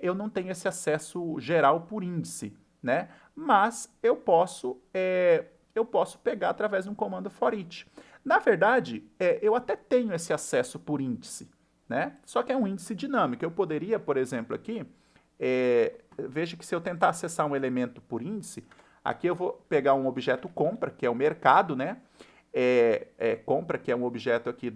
eu não tenho esse acesso geral por índice, né? Mas eu posso pegar através de um comando for each. Na verdade, eu até tenho esse acesso por índice, né? Só que é um índice dinâmico. Eu poderia, por exemplo, aqui, veja que se eu tentar acessar um elemento por índice, aqui eu vou pegar um objeto compra, que é o mercado, né? Compra, que é um objeto aqui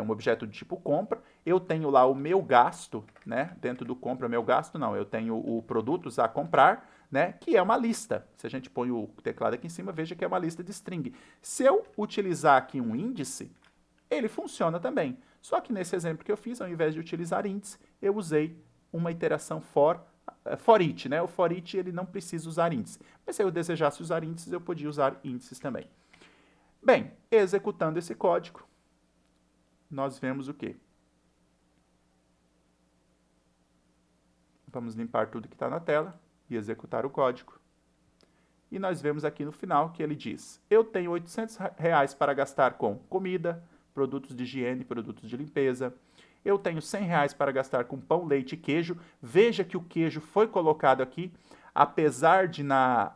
um objeto de tipo compra. Eu tenho lá o meu gasto, né? Dentro do compra, meu gasto não, eu tenho o produtos a comprar, né? Que é uma lista. Se a gente põe o teclado aqui em cima, veja que é uma lista de string. Se eu utilizar aqui um índice, ele funciona também. Só que nesse exemplo que eu fiz, ao invés de utilizar índice, eu usei uma iteração for each, né? O for each ele não precisa usar índice. Mas se eu desejasse usar índices, eu podia usar índices também. Bem, executando esse código, nós vemos o quê? Vamos limpar tudo que está na tela e executar o código. E nós vemos aqui no final que ele diz: eu tenho R$ 800 para gastar com comida, produtos de higiene, produtos de limpeza. Eu tenho R$ 100 para gastar com pão, leite e queijo. Veja que o queijo foi colocado aqui, apesar de na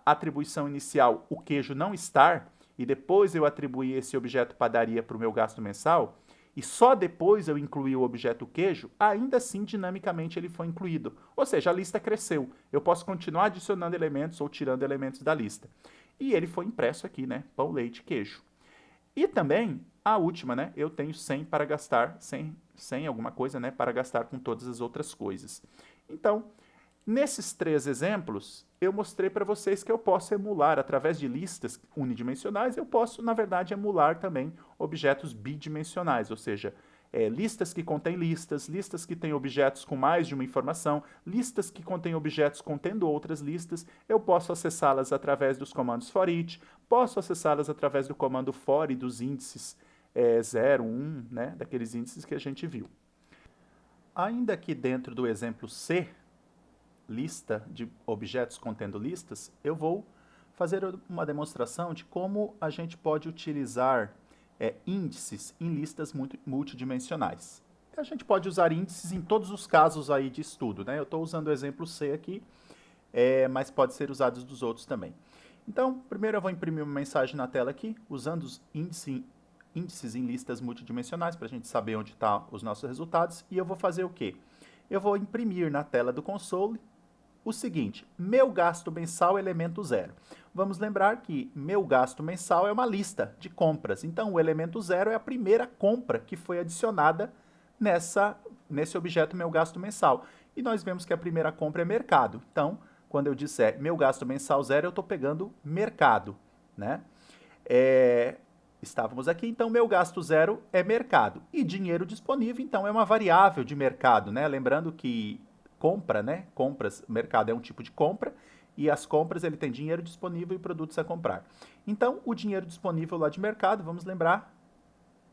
atribuição inicial o queijo não estar, e depois eu atribuí esse objeto padaria para o meu gasto mensal, e só depois eu incluí o objeto queijo, ainda assim dinamicamente ele foi incluído. Ou seja, a lista cresceu. Eu posso continuar adicionando elementos ou tirando elementos da lista. E ele foi impresso aqui, né? Pão, leite, queijo. E também a última, né? Eu tenho 100 para gastar, 100 alguma coisa, né? Para gastar com todas as outras coisas. Então, nesses 3 exemplos, eu mostrei para vocês que eu posso emular, através de listas unidimensionais, eu posso, na verdade, emular também objetos bidimensionais, ou seja, listas que contêm listas, listas que têm objetos com mais de uma informação, listas que contêm objetos contendo outras listas, eu posso acessá-las através dos comandos for each, posso acessá-las através do comando for e dos índices 0, 1, né, daqueles índices que a gente viu. Ainda aqui dentro do exemplo C, lista de objetos contendo listas, eu vou fazer uma demonstração de como a gente pode utilizar índices em listas multidimensionais. A gente pode usar índices em todos os casos aí de estudo, né? Eu estou usando o exemplo C aqui, mas pode ser usado dos outros também. Então, primeiro eu vou imprimir uma mensagem na tela aqui, usando os índices índices em listas multidimensionais, para a gente saber onde estão os nossos resultados. E eu vou fazer o quê? Eu vou imprimir na tela do console o seguinte: meu gasto mensal elemento 0. Vamos lembrar que meu gasto mensal é uma lista de compras. Então, o elemento 0 é a primeira compra que foi adicionada nesse objeto meu gasto mensal. E nós vemos que a primeira compra é mercado. Então, quando eu disser meu gasto mensal 0, eu estou pegando mercado, né? Estávamos aqui, então meu gasto 0 é mercado. E dinheiro disponível, então, é uma variável de mercado, né? Lembrando que compra, né? Compras, mercado é um tipo de compra, e as compras ele tem dinheiro disponível e produtos a comprar. Então, o dinheiro disponível lá de mercado, vamos lembrar,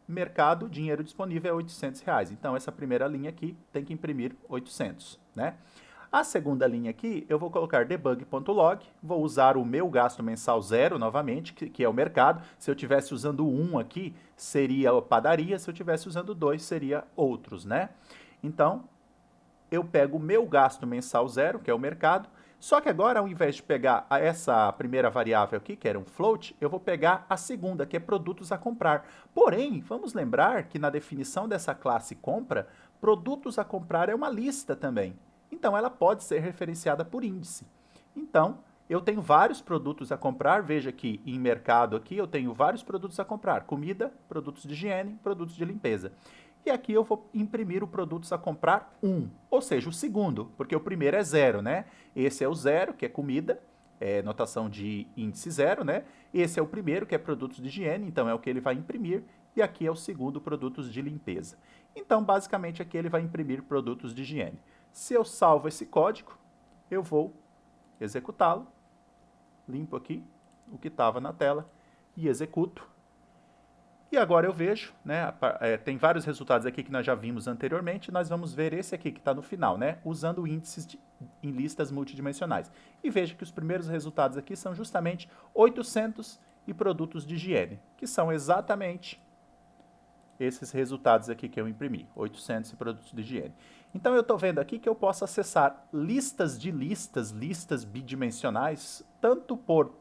mercado, dinheiro disponível é R$800. Então, essa primeira linha aqui tem que imprimir 800, né? A segunda linha aqui, eu vou colocar debug.log, vou usar o meu gasto mensal 0 novamente, que é o mercado. Se eu estivesse usando 1 aqui, seria a padaria, se eu estivesse usando 2, seria outros, né? Então, eu pego o meu gasto mensal 0, que é o mercado, só que agora, ao invés de pegar essa primeira variável aqui, que era um float, eu vou pegar a segunda, que é produtos a comprar. Porém, vamos lembrar que na definição dessa classe compra, produtos a comprar é uma lista também. Então, ela pode ser referenciada por índice. Então, eu tenho vários produtos a comprar. Veja que em mercado aqui eu tenho vários produtos a comprar. Comida, produtos de higiene, produtos de limpeza. E aqui eu vou imprimir o produtos a comprar 1, ou seja, o segundo, porque o primeiro é 0, né? Esse é o 0, que é comida, é notação de índice 0, né? Esse é o primeiro, que é produtos de higiene, então é o que ele vai imprimir. E aqui é o segundo, produtos de limpeza. Então, basicamente, aqui ele vai imprimir produtos de higiene. Se eu salvo esse código, eu vou executá-lo, limpo aqui o que estava na tela e executo. E agora eu vejo, né, tem vários resultados aqui que nós já vimos anteriormente, nós vamos ver esse aqui que está no final, né, usando índices em listas multidimensionais. E veja que os primeiros resultados aqui são justamente 800 e produtos de higiene, que são exatamente esses resultados aqui que eu imprimi, 800 e produtos de higiene. Então eu estou vendo aqui que eu posso acessar listas de listas bidimensionais, tanto por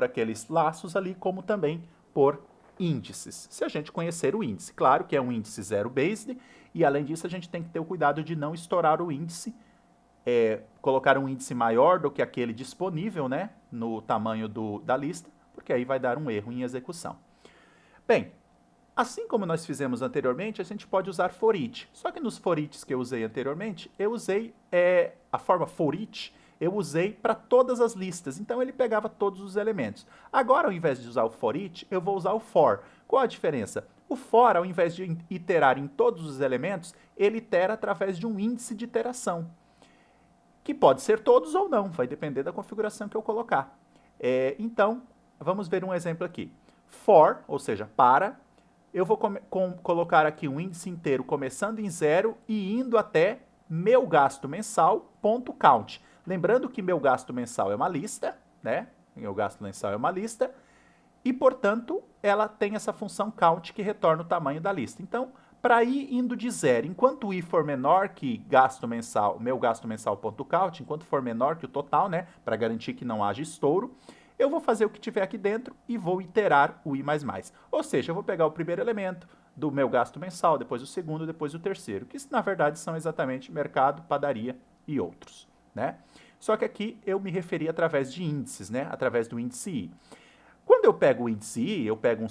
aqueles laços ali, como também por índices, se a gente conhecer o índice. Claro que é um índice zero-based, e além disso a gente tem que ter o cuidado de não estourar o índice, colocar um índice maior do que aquele disponível, né, no tamanho da lista, porque aí vai dar um erro em execução. Bem, assim como nós fizemos anteriormente, a gente pode usar for each. Só que nos for eachs que eu usei anteriormente, eu usei a forma for each, eu usei para todas as listas. Então, ele pegava todos os elementos. Agora, ao invés de usar o for each, eu vou usar o for. Qual a diferença? O for, ao invés de iterar em todos os elementos, ele itera através de um índice de iteração, que pode ser todos ou não, vai depender da configuração que eu colocar. Então, vamos ver um exemplo aqui. For, ou seja, para, eu vou colocar aqui um índice inteiro começando em 0 e indo até meu gasto mensal.count. Lembrando que meu gasto mensal é uma lista, né? Meu gasto mensal é uma lista e, portanto, ela tem essa função count que retorna o tamanho da lista. Então, para ir indo de 0, enquanto o i for menor que gasto mensal, meu gasto mensal.count, enquanto for menor que o total, né? Para garantir que não haja estouro, eu vou fazer o que tiver aqui dentro e vou iterar o i++. Ou seja, eu vou pegar o primeiro elemento do meu gasto mensal, depois o segundo, depois o terceiro, que na verdade são exatamente mercado, padaria e outros, né? Só que aqui eu me referi através de índices, né? Através do índice i. Quando eu pego o índice i, eu pego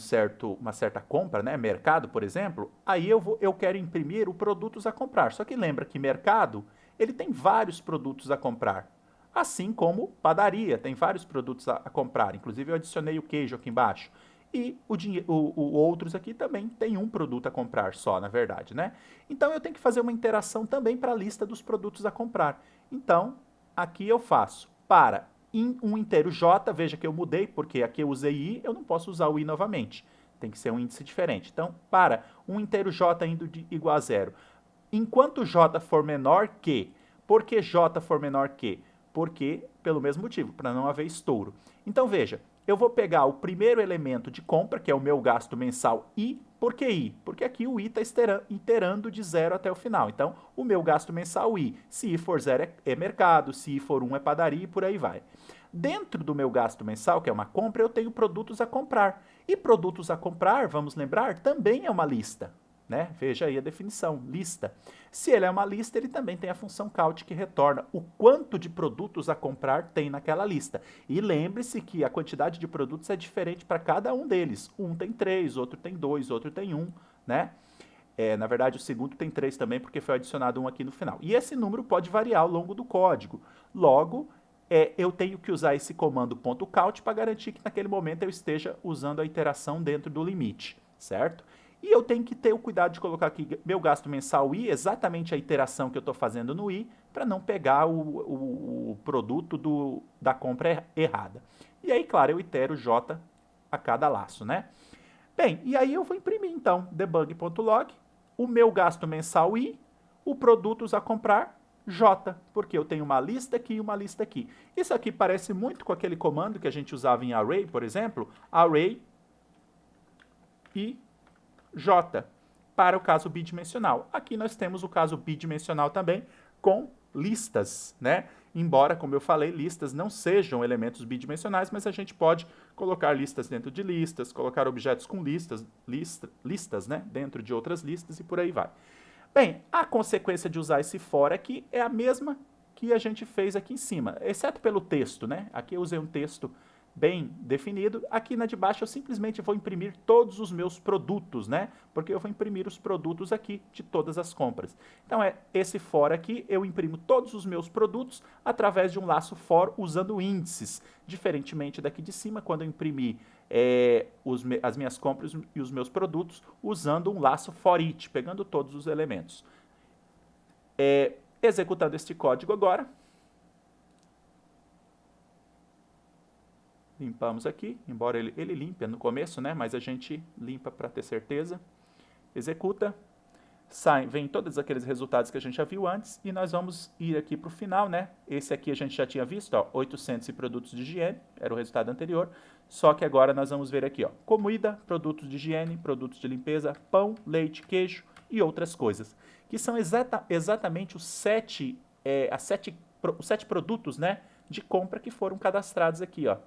uma certa compra, né? Mercado, por exemplo, aí eu quero imprimir o produtos a comprar. Só que lembra que mercado, ele tem vários produtos a comprar. Assim como padaria, tem vários produtos a comprar. Inclusive, eu adicionei o queijo aqui embaixo. E o outros aqui também tem um produto a comprar só, na verdade, né? Então, eu tenho que fazer uma interação também para a lista dos produtos a comprar. Então, aqui eu faço para um inteiro J, veja que eu mudei, porque aqui eu usei I, eu não posso usar o I novamente. Tem que ser um índice diferente. Então, para um inteiro J indo igual a 0. Enquanto J for menor que, por que J for menor que? Porque, pelo mesmo motivo, para não haver estouro. Então, veja, eu vou pegar o primeiro elemento de compra, que é o meu gasto mensal I. Por que I? Porque aqui o I está iterando de 0 até o final. Então, o meu gasto mensal I, se I for 0 é mercado, se I for 1 é padaria e por aí vai. Dentro do meu gasto mensal, que é uma compra, eu tenho produtos a comprar. E produtos a comprar, vamos lembrar, também é uma lista, né? Veja aí a definição, lista. Se ele é uma lista, ele também tem a função count que retorna o quanto de produtos a comprar tem naquela lista. E lembre-se que a quantidade de produtos é diferente para cada um deles. Um tem 3, outro tem 2, outro tem 1, né? Na verdade, o segundo tem 3 também, porque foi adicionado um aqui no final. E esse número pode variar ao longo do código. Logo, eu tenho que usar esse comando .count para garantir que naquele momento eu esteja usando a iteração dentro do limite, certo? E eu tenho que ter o cuidado de colocar aqui meu gasto mensal I, exatamente a iteração que eu estou fazendo no I, para não pegar o produto da compra errada. E aí, claro, eu itero J a cada laço, né? Bem, e aí eu vou imprimir, então, debug.log, o meu gasto mensal I, o produtos a comprar, J, porque eu tenho uma lista aqui e uma lista aqui. Isso aqui parece muito com aquele comando que a gente usava em array, por exemplo, array e J, para o caso bidimensional. Aqui nós temos o caso bidimensional também com listas, né? Embora, como eu falei, listas não sejam elementos bidimensionais, mas a gente pode colocar listas dentro de listas, colocar objetos com listas, né? Dentro de outras listas e por aí vai. Bem, a consequência de usar esse for aqui é a mesma que a gente fez aqui em cima, exceto pelo texto, né? Aqui eu usei um texto bem definido. Aqui na de baixo eu simplesmente vou imprimir todos os meus produtos, né? Porque eu vou imprimir os produtos aqui de todas as compras. Então, esse for aqui, eu imprimo todos os meus produtos através de um laço for usando índices. Diferentemente daqui de cima, quando eu imprimir as minhas compras e os meus produtos usando um laço for each, pegando todos os elementos. Executando este código agora, limpamos aqui, embora ele limpe no começo, né? Mas a gente limpa para ter certeza. Executa. Vem todos aqueles resultados que a gente já viu antes e nós vamos ir aqui para o final, né? Esse aqui a gente já tinha visto, ó, 800 e produtos de higiene, era o resultado anterior. Só que agora nós vamos ver aqui, ó, comida, produtos de higiene, produtos de limpeza, pão, leite, queijo e outras coisas. Que são exatamente os 7 produtos, né, de compra que foram cadastrados aqui, ó.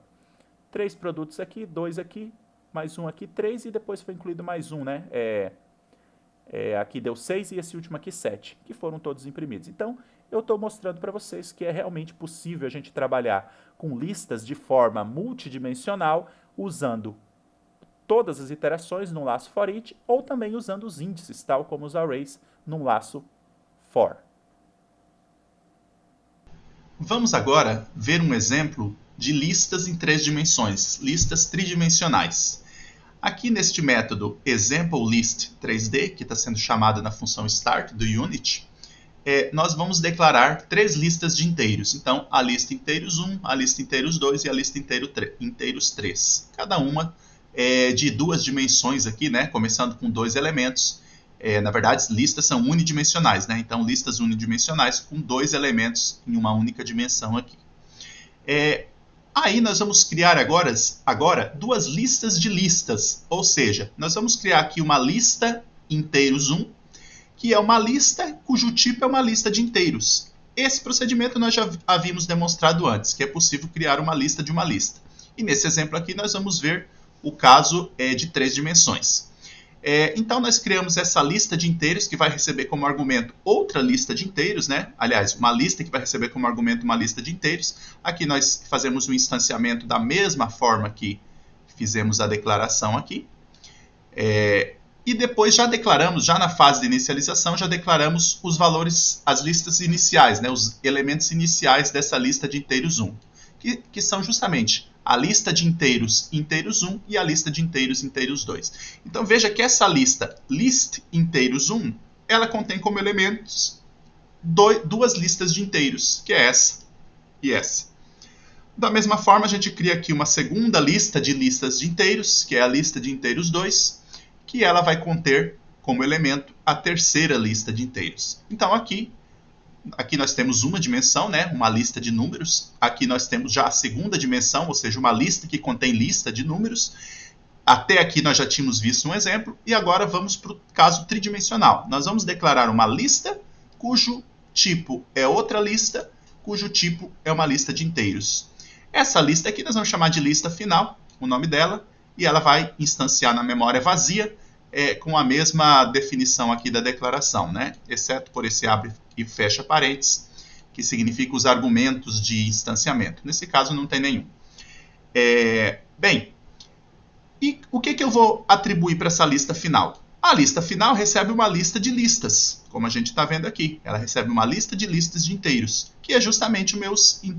3 produtos aqui, 2 aqui, mais um aqui, 3 e depois foi incluído mais um, né? Aqui deu 6 e esse último aqui 7, que foram todos imprimidos. Então, eu estou mostrando para vocês que é realmente possível a gente trabalhar com listas de forma multidimensional, usando todas as iterações num laço for each, ou também usando os índices, tal como os arrays, num laço for. Vamos agora ver um exemplo de listas em 3 dimensões, listas tridimensionais. Aqui neste método ExampleList3D, que está sendo chamado na função start do Unity, nós vamos declarar 3 listas de inteiros. Então, a lista inteiros 1, a lista inteiros 2 e a lista inteiros 3. Cada uma de 2 dimensões aqui, né? Começando com 2 elementos. Na verdade, listas são unidimensionais, né? Então, listas unidimensionais com 2 elementos em uma única dimensão aqui. Aí nós vamos criar agora 2 listas de listas, ou seja, nós vamos criar aqui uma lista inteiros 1, que é uma lista cujo tipo é uma lista de inteiros. Esse procedimento nós já havíamos demonstrado antes, que é possível criar uma lista de uma lista. E nesse exemplo aqui nós vamos ver o caso de 3 dimensões. Então nós criamos essa lista de inteiros que vai receber como argumento outra lista de inteiros, né? Aliás, uma lista que vai receber como argumento uma lista de inteiros. Aqui nós fazemos um instanciamento da mesma forma que fizemos a declaração aqui. E depois já declaramos, já na fase de inicialização, já declaramos os valores, as listas iniciais, né? Os elementos iniciais dessa lista de inteiros 1, que são justamente a lista de inteiros inteiros 1 e a lista de inteiros 2. Então veja que essa lista list inteiros 1, ela contém como elementos 2 listas de inteiros, que é essa e essa. Da mesma forma, a gente cria aqui uma segunda lista de listas de inteiros, que é a lista de inteiros 2, que ela vai conter como elemento a terceira lista de inteiros. Então aqui nós temos uma dimensão, né? Uma lista de números. Aqui nós temos já a segunda dimensão, ou seja, uma lista que contém lista de números. Até aqui nós já tínhamos visto um exemplo. E agora vamos para o caso tridimensional. Nós vamos declarar uma lista cujo tipo é outra lista, cujo tipo é uma lista de inteiros. Essa lista aqui nós vamos chamar de lista final, o nome dela. e ela vai instanciar na memória vazia com a mesma definição aqui da declaração, né? Exceto por esse abre e fecha parênteses, que significa os argumentos de instanciamento. Nesse caso não tem nenhum. Bem, e o que eu vou atribuir para essa lista final? A lista final recebe uma lista de listas, como a gente está vendo aqui. Ela recebe uma lista de listas de inteiros, que é justamente o meu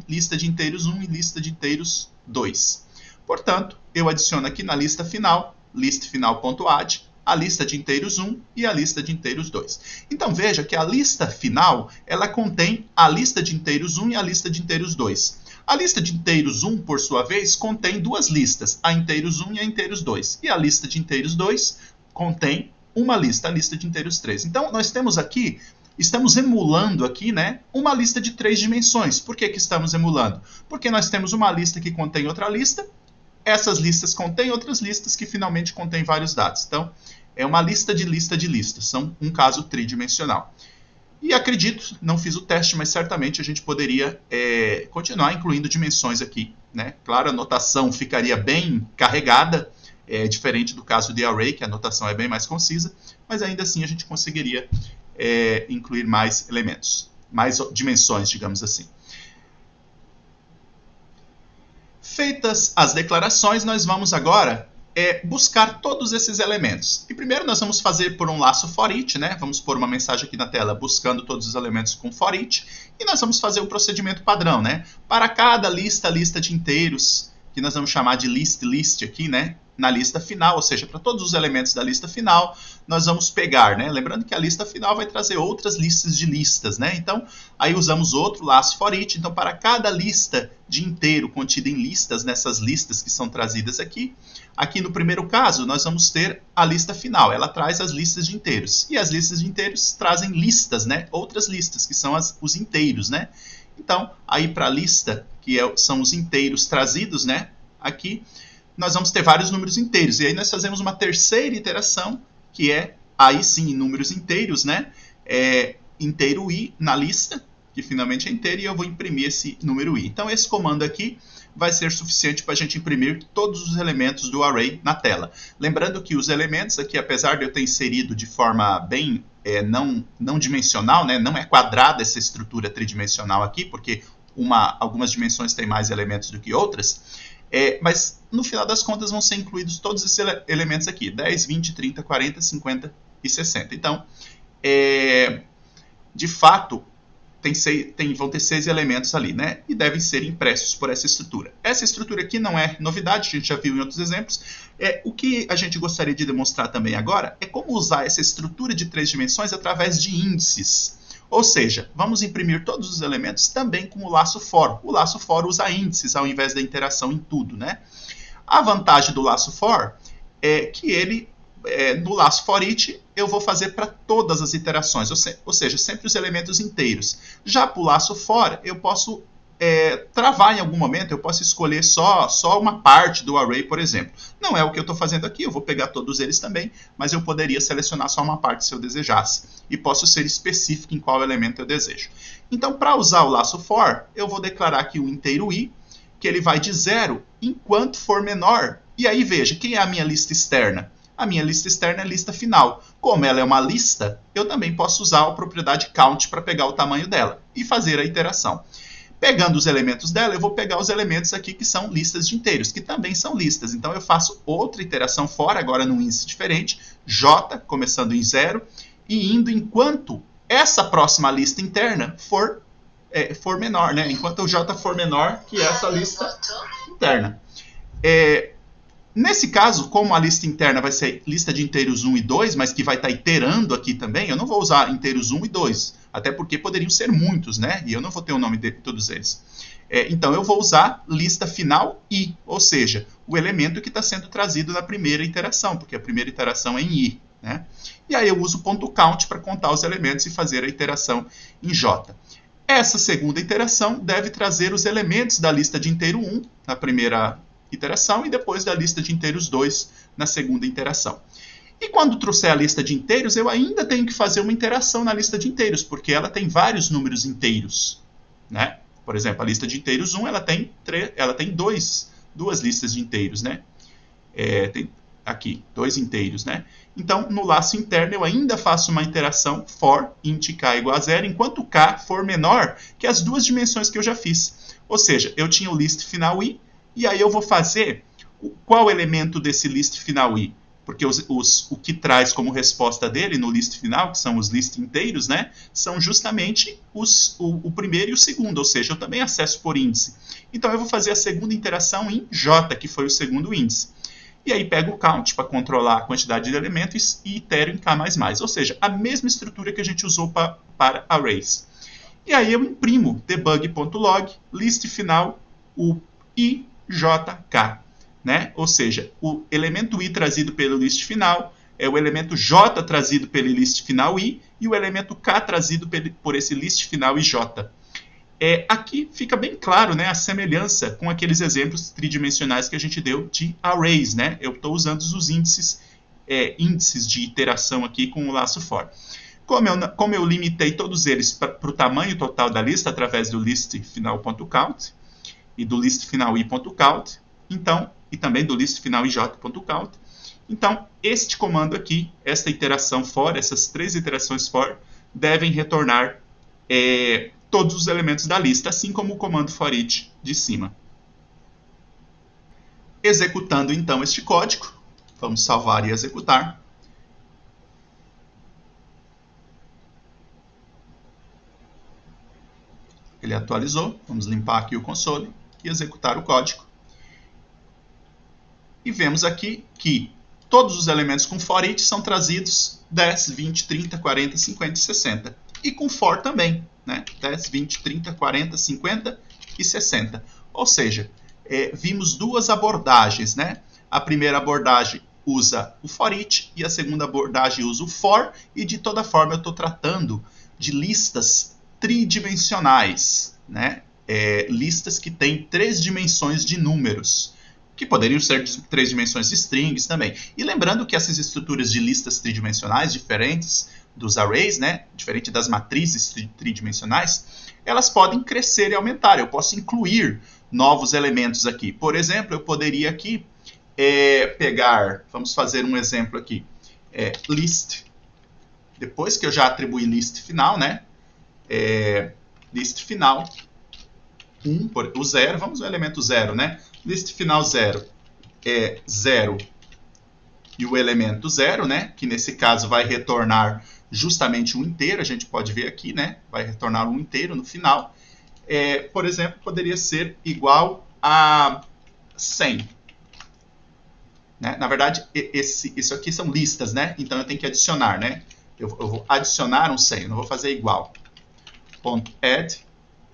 lista de inteiros 1 e lista de inteiros 2. Portanto, eu adiciono aqui na lista final, listFinal.add, a lista de inteiros 1 e a lista de inteiros 2. Então veja que a lista final, ela contém a lista de inteiros 1 e a lista de inteiros 2. A lista de inteiros 1, por sua vez, contém duas listas, a inteiros 1 e a inteiros 2. E a lista de inteiros 2 contém uma lista, a lista de inteiros 3. Então nós temos aqui, estamos emulando aqui, né, uma lista de 3 dimensões. Por que estamos emulando? Porque nós temos uma lista que contém outra lista, essas listas contêm outras listas que finalmente contêm vários dados. Então, é uma lista de listas, são um caso tridimensional. E acredito, não fiz o teste, mas certamente a gente poderia continuar incluindo dimensões aqui, né? Claro, a notação ficaria bem carregada, diferente do caso de array, que a notação é bem mais concisa, mas ainda assim a gente conseguiria incluir mais elementos, mais dimensões, digamos assim. Feitas as declarações, nós vamos agora buscar todos esses elementos. E primeiro nós vamos fazer por um laço for each, né? Vamos pôr uma mensagem aqui na tela buscando todos os elementos com for each. E nós vamos fazer o procedimento padrão, né? Para cada lista de inteiros, que nós vamos chamar de list aqui, né? Na lista final, ou seja, para todos os elementos da lista final, nós vamos pegar, né? Lembrando que a lista final vai trazer outras listas de listas, né? Então, aí usamos outro laço for each. Então, para cada lista de inteiro contida em listas, nessas listas que são trazidas aqui, aqui no primeiro caso, nós vamos ter a lista final. Ela traz as listas de inteiros. E as listas de inteiros trazem listas, né? Outras listas, que são os inteiros, né? Então, aí para a lista, que são os inteiros trazidos, né? Aqui, nós vamos ter vários números inteiros. E aí nós fazemos uma terceira iteração, que é, aí sim, em números inteiros, né? Inteiro i na lista, que finalmente é inteiro, e eu vou imprimir esse número i. Então, esse comando aqui vai ser suficiente para a gente imprimir todos os elementos do array na tela. Lembrando que os elementos aqui, apesar de eu ter inserido de forma bem não dimensional, né? Não é quadrada essa estrutura tridimensional aqui, porque algumas dimensões têm mais elementos do que outras, mas no final das contas vão ser incluídos todos esses elementos aqui, 10, 20, 30, 40, 50 e 60. Então, de fato, vão ter 6 elementos ali, né? E devem ser impressos por essa estrutura. Essa estrutura aqui não é novidade, a gente já viu em outros exemplos. O que a gente gostaria de demonstrar também agora é como usar essa estrutura de 3 dimensões através de índices. Ou seja, vamos imprimir todos os elementos também com o laço for. O laço for usa índices ao invés da interação em tudo, né? A vantagem do laço for é que ele, no laço for each, eu vou fazer para todas as iterações, ou seja, sempre os elementos inteiros. Já para o laço for, eu posso travar em algum momento, eu posso escolher só uma parte do array, por exemplo. Não é o que eu estou fazendo aqui, eu vou pegar todos eles também, mas eu poderia selecionar só uma parte se eu desejasse. E posso ser específico em qual elemento eu desejo. Então, para usar o laço for, eu vou declarar aqui o inteiro i, que ele vai de 0 enquanto for menor. E aí, veja, quem é a minha lista externa? A minha lista externa é a lista final. Como ela é uma lista, eu também posso usar a propriedade count para pegar o tamanho dela e fazer a iteração. Pegando os elementos dela, eu vou pegar os elementos aqui que são listas de inteiros, que também são listas. Então, eu faço outra iteração fora, agora num índice diferente, j, começando em 0, e indo enquanto essa próxima lista interna for menor, né? Enquanto o j for menor que essa lista interna. Nesse caso, como a lista interna vai ser lista de inteiros 1 e 2, mas que vai estar iterando aqui também, eu não vou usar inteiros 1 e 2, até porque poderiam ser muitos, né? E eu não vou ter o nome de todos eles. Então, eu vou usar lista final i, ou seja, o elemento que está sendo trazido na primeira iteração, porque a primeira iteração é em i, né? E aí eu uso o ponto count para contar os elementos e fazer a iteração em j. Essa segunda iteração deve trazer os elementos da lista de inteiro 1 na primeira iteração e depois da lista de inteiros 2 na segunda iteração. E quando trouxer a lista de inteiros, eu ainda tenho que fazer uma iteração na lista de inteiros, porque ela tem vários números inteiros, né? Por exemplo, a lista de inteiros 1, ela tem duas listas de inteiros, né? Tem aqui, 2 inteiros, né? Então, no laço interno, eu ainda faço uma iteração for int k igual a 0, enquanto k for menor que as duas dimensões que eu já fiz. Ou seja, eu tinha o list final i, e aí eu vou fazer qual elemento desse list final i? Porque o que traz como resposta dele no list final, que são os list inteiros, né, são justamente o primeiro e o segundo, ou seja, eu também acesso por índice. Então eu vou fazer a segunda iteração em j, que foi o segundo índice. E aí pego o count para controlar a quantidade de elementos e itero em k++. Ou seja, a mesma estrutura que a gente usou para arrays. E aí eu imprimo debug.log, list final, o ijk. Né? Ou seja, o elemento i trazido pelo list final é o elemento j trazido pelo list final i e o elemento k trazido por esse list final ij. Aqui fica bem claro, né, a semelhança com aqueles exemplos tridimensionais que a gente deu de arrays. Né? Eu estou usando os índices de iteração aqui com o laço for. Como eu limitei todos eles para o tamanho total da lista através do listFinal.count e do listFinalI.count, então, e também do listFinalIJ.count, então este comando aqui, esta iteração for, essas 3 iterações for, devem retornar todos os elementos da lista, assim como o comando forEach de cima. Executando então este código, vamos salvar e executar. Ele atualizou, vamos limpar aqui o console e executar o código. E vemos aqui que todos os elementos com for each são trazidos 10, 20, 30, 40, 50 e 60. E com for também, né? 10, 20, 30, 40, 50 e 60. Ou seja, vimos 2 abordagens, né? A primeira abordagem usa o for each e a segunda abordagem usa o for, e de toda forma eu estou tratando de listas tridimensionais, né? Listas que têm 3 dimensões de números, que poderiam ser de 3 dimensões de strings também. E lembrando que essas estruturas de listas tridimensionais, diferentes dos arrays, né, diferente das matrizes tridimensionais, elas podem crescer e aumentar. Eu posso incluir novos elementos aqui. Por exemplo, eu poderia aqui pegar, vamos fazer um exemplo aqui, list, depois que eu já atribuí list final, né, list final 1, o 0, vamos ao elemento 0, né, list final 0 é 0 e o elemento 0, né, que nesse caso vai retornar justamente um inteiro, a gente pode ver aqui, né, vai retornar um inteiro no final. Por exemplo, poderia ser igual a 100. Né? Na verdade, isso aqui são listas, né, então eu tenho que adicionar, né, eu vou adicionar um 100, eu não vou fazer igual. .add,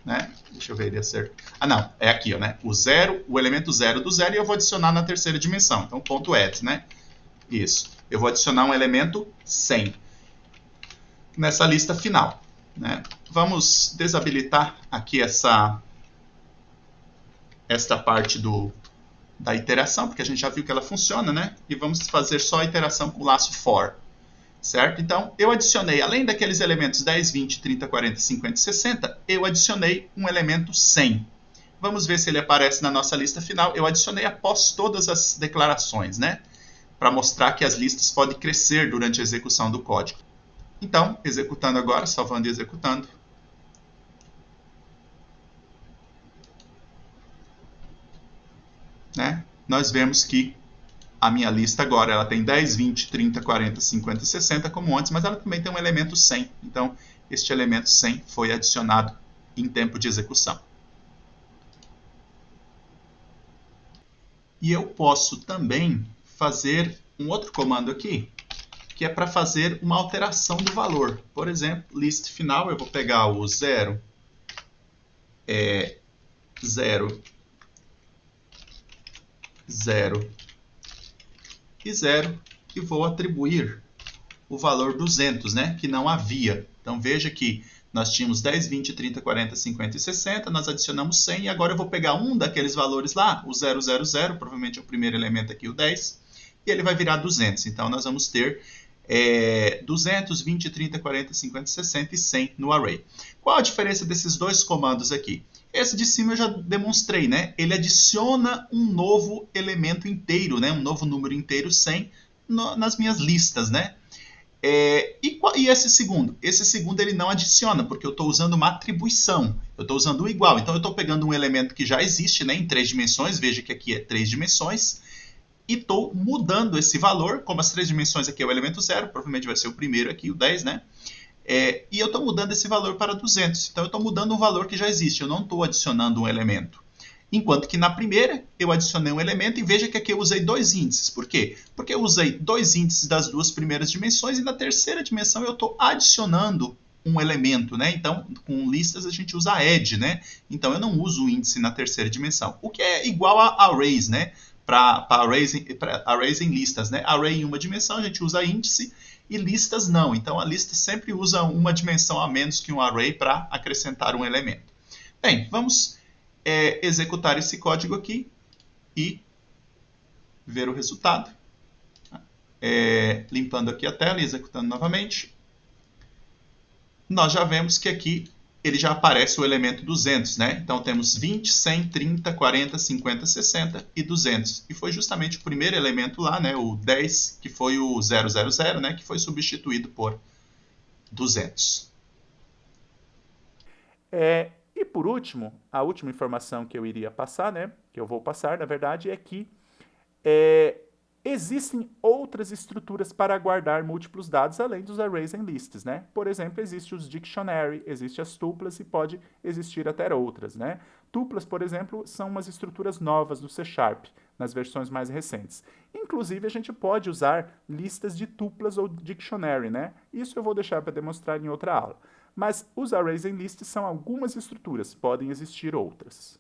né? Deixa eu ver ele acerta. Ah, não, é aqui, ó, né? O 0, o elemento 0 do 0, e eu vou adicionar na terceira dimensão. Então, .add, né? Isso. Eu vou adicionar um elemento 100 nessa lista final, né? Vamos desabilitar aqui esta parte da iteração, porque a gente já viu que ela funciona, né? E vamos fazer só a iteração com o laço for. Certo? Então, eu adicionei, além daqueles elementos 10, 20, 30, 40, 50 e 60, eu adicionei um elemento 100. Vamos ver se ele aparece na nossa lista final. Eu adicionei após todas as declarações, né? Para mostrar que as listas podem crescer durante a execução do código. Então, executando agora, salvando e executando. Né? Nós vemos que a minha lista agora ela tem 10, 20, 30, 40, 50 e 60 como antes, mas ela também tem um elemento 100. Então, este elemento 100 foi adicionado em tempo de execução. E eu posso também fazer um outro comando aqui, que é para fazer uma alteração do valor. Por exemplo, list final, eu vou pegar o 0, 0, 0, e 0, e vou atribuir o valor 200, né, que não havia. Então, veja que nós tínhamos 10, 20, 30, 40, 50 e 60, nós adicionamos 100, e agora eu vou pegar um daqueles valores lá, o 000, provavelmente é o primeiro elemento aqui, o 10, e ele vai virar 200. Então, nós vamos ter 200, 20, 30, 40, 50, 60 e 100 no array. Qual a diferença desses dois comandos aqui? Esse de cima eu já demonstrei, né? Ele adiciona um novo elemento inteiro, né? Um novo número inteiro 100 nas minhas listas, né? E esse segundo? Esse segundo ele não adiciona, porque eu estou usando uma atribuição. Eu estou usando o igual. Então eu estou pegando um elemento que já existe, né, em 3 dimensões. Veja que aqui é 3 dimensões. E estou mudando esse valor. Como as 3 dimensões aqui é o elemento 0, provavelmente vai ser o primeiro aqui, o 10, né? E eu estou mudando esse valor para 200. Então eu estou mudando um valor que já existe. Eu não estou adicionando um elemento. Enquanto que na primeira eu adicionei um elemento e veja que aqui eu usei 2 índices. Por quê? Porque eu usei 2 índices das 2 primeiras dimensões e na terceira dimensão eu estou adicionando um elemento, né? Então, com listas a gente usa add, né? Então eu não uso o índice na terceira dimensão. O que é igual a arrays, né? Para arrays em listas, né? Array em uma dimensão a gente usa índice e listas não. Então a lista sempre usa uma dimensão a menos que um array para acrescentar um elemento. Bem, vamos executar esse código aqui e ver o resultado. Limpando aqui a tela e executando novamente. Nós já vemos que aqui ele já aparece o elemento 200, né? Então temos 20, 100, 30, 40, 50, 60 e 200. E foi justamente o primeiro elemento lá, né? O 10, que foi o 000, né? Que foi substituído por 200. E por último, a última informação que eu iria passar, né, que eu vou passar, na verdade, é que existem outras estruturas para guardar múltiplos dados além dos arrays and lists, né? Por exemplo, existe os dictionary, existe as tuplas e pode existir até outras, né? Tuplas, por exemplo, são umas estruturas novas do C#, nas versões mais recentes. Inclusive, a gente pode usar listas de tuplas ou dictionary, né? Isso eu vou deixar para demonstrar em outra aula. Mas os arrays and lists são algumas estruturas, podem existir outras.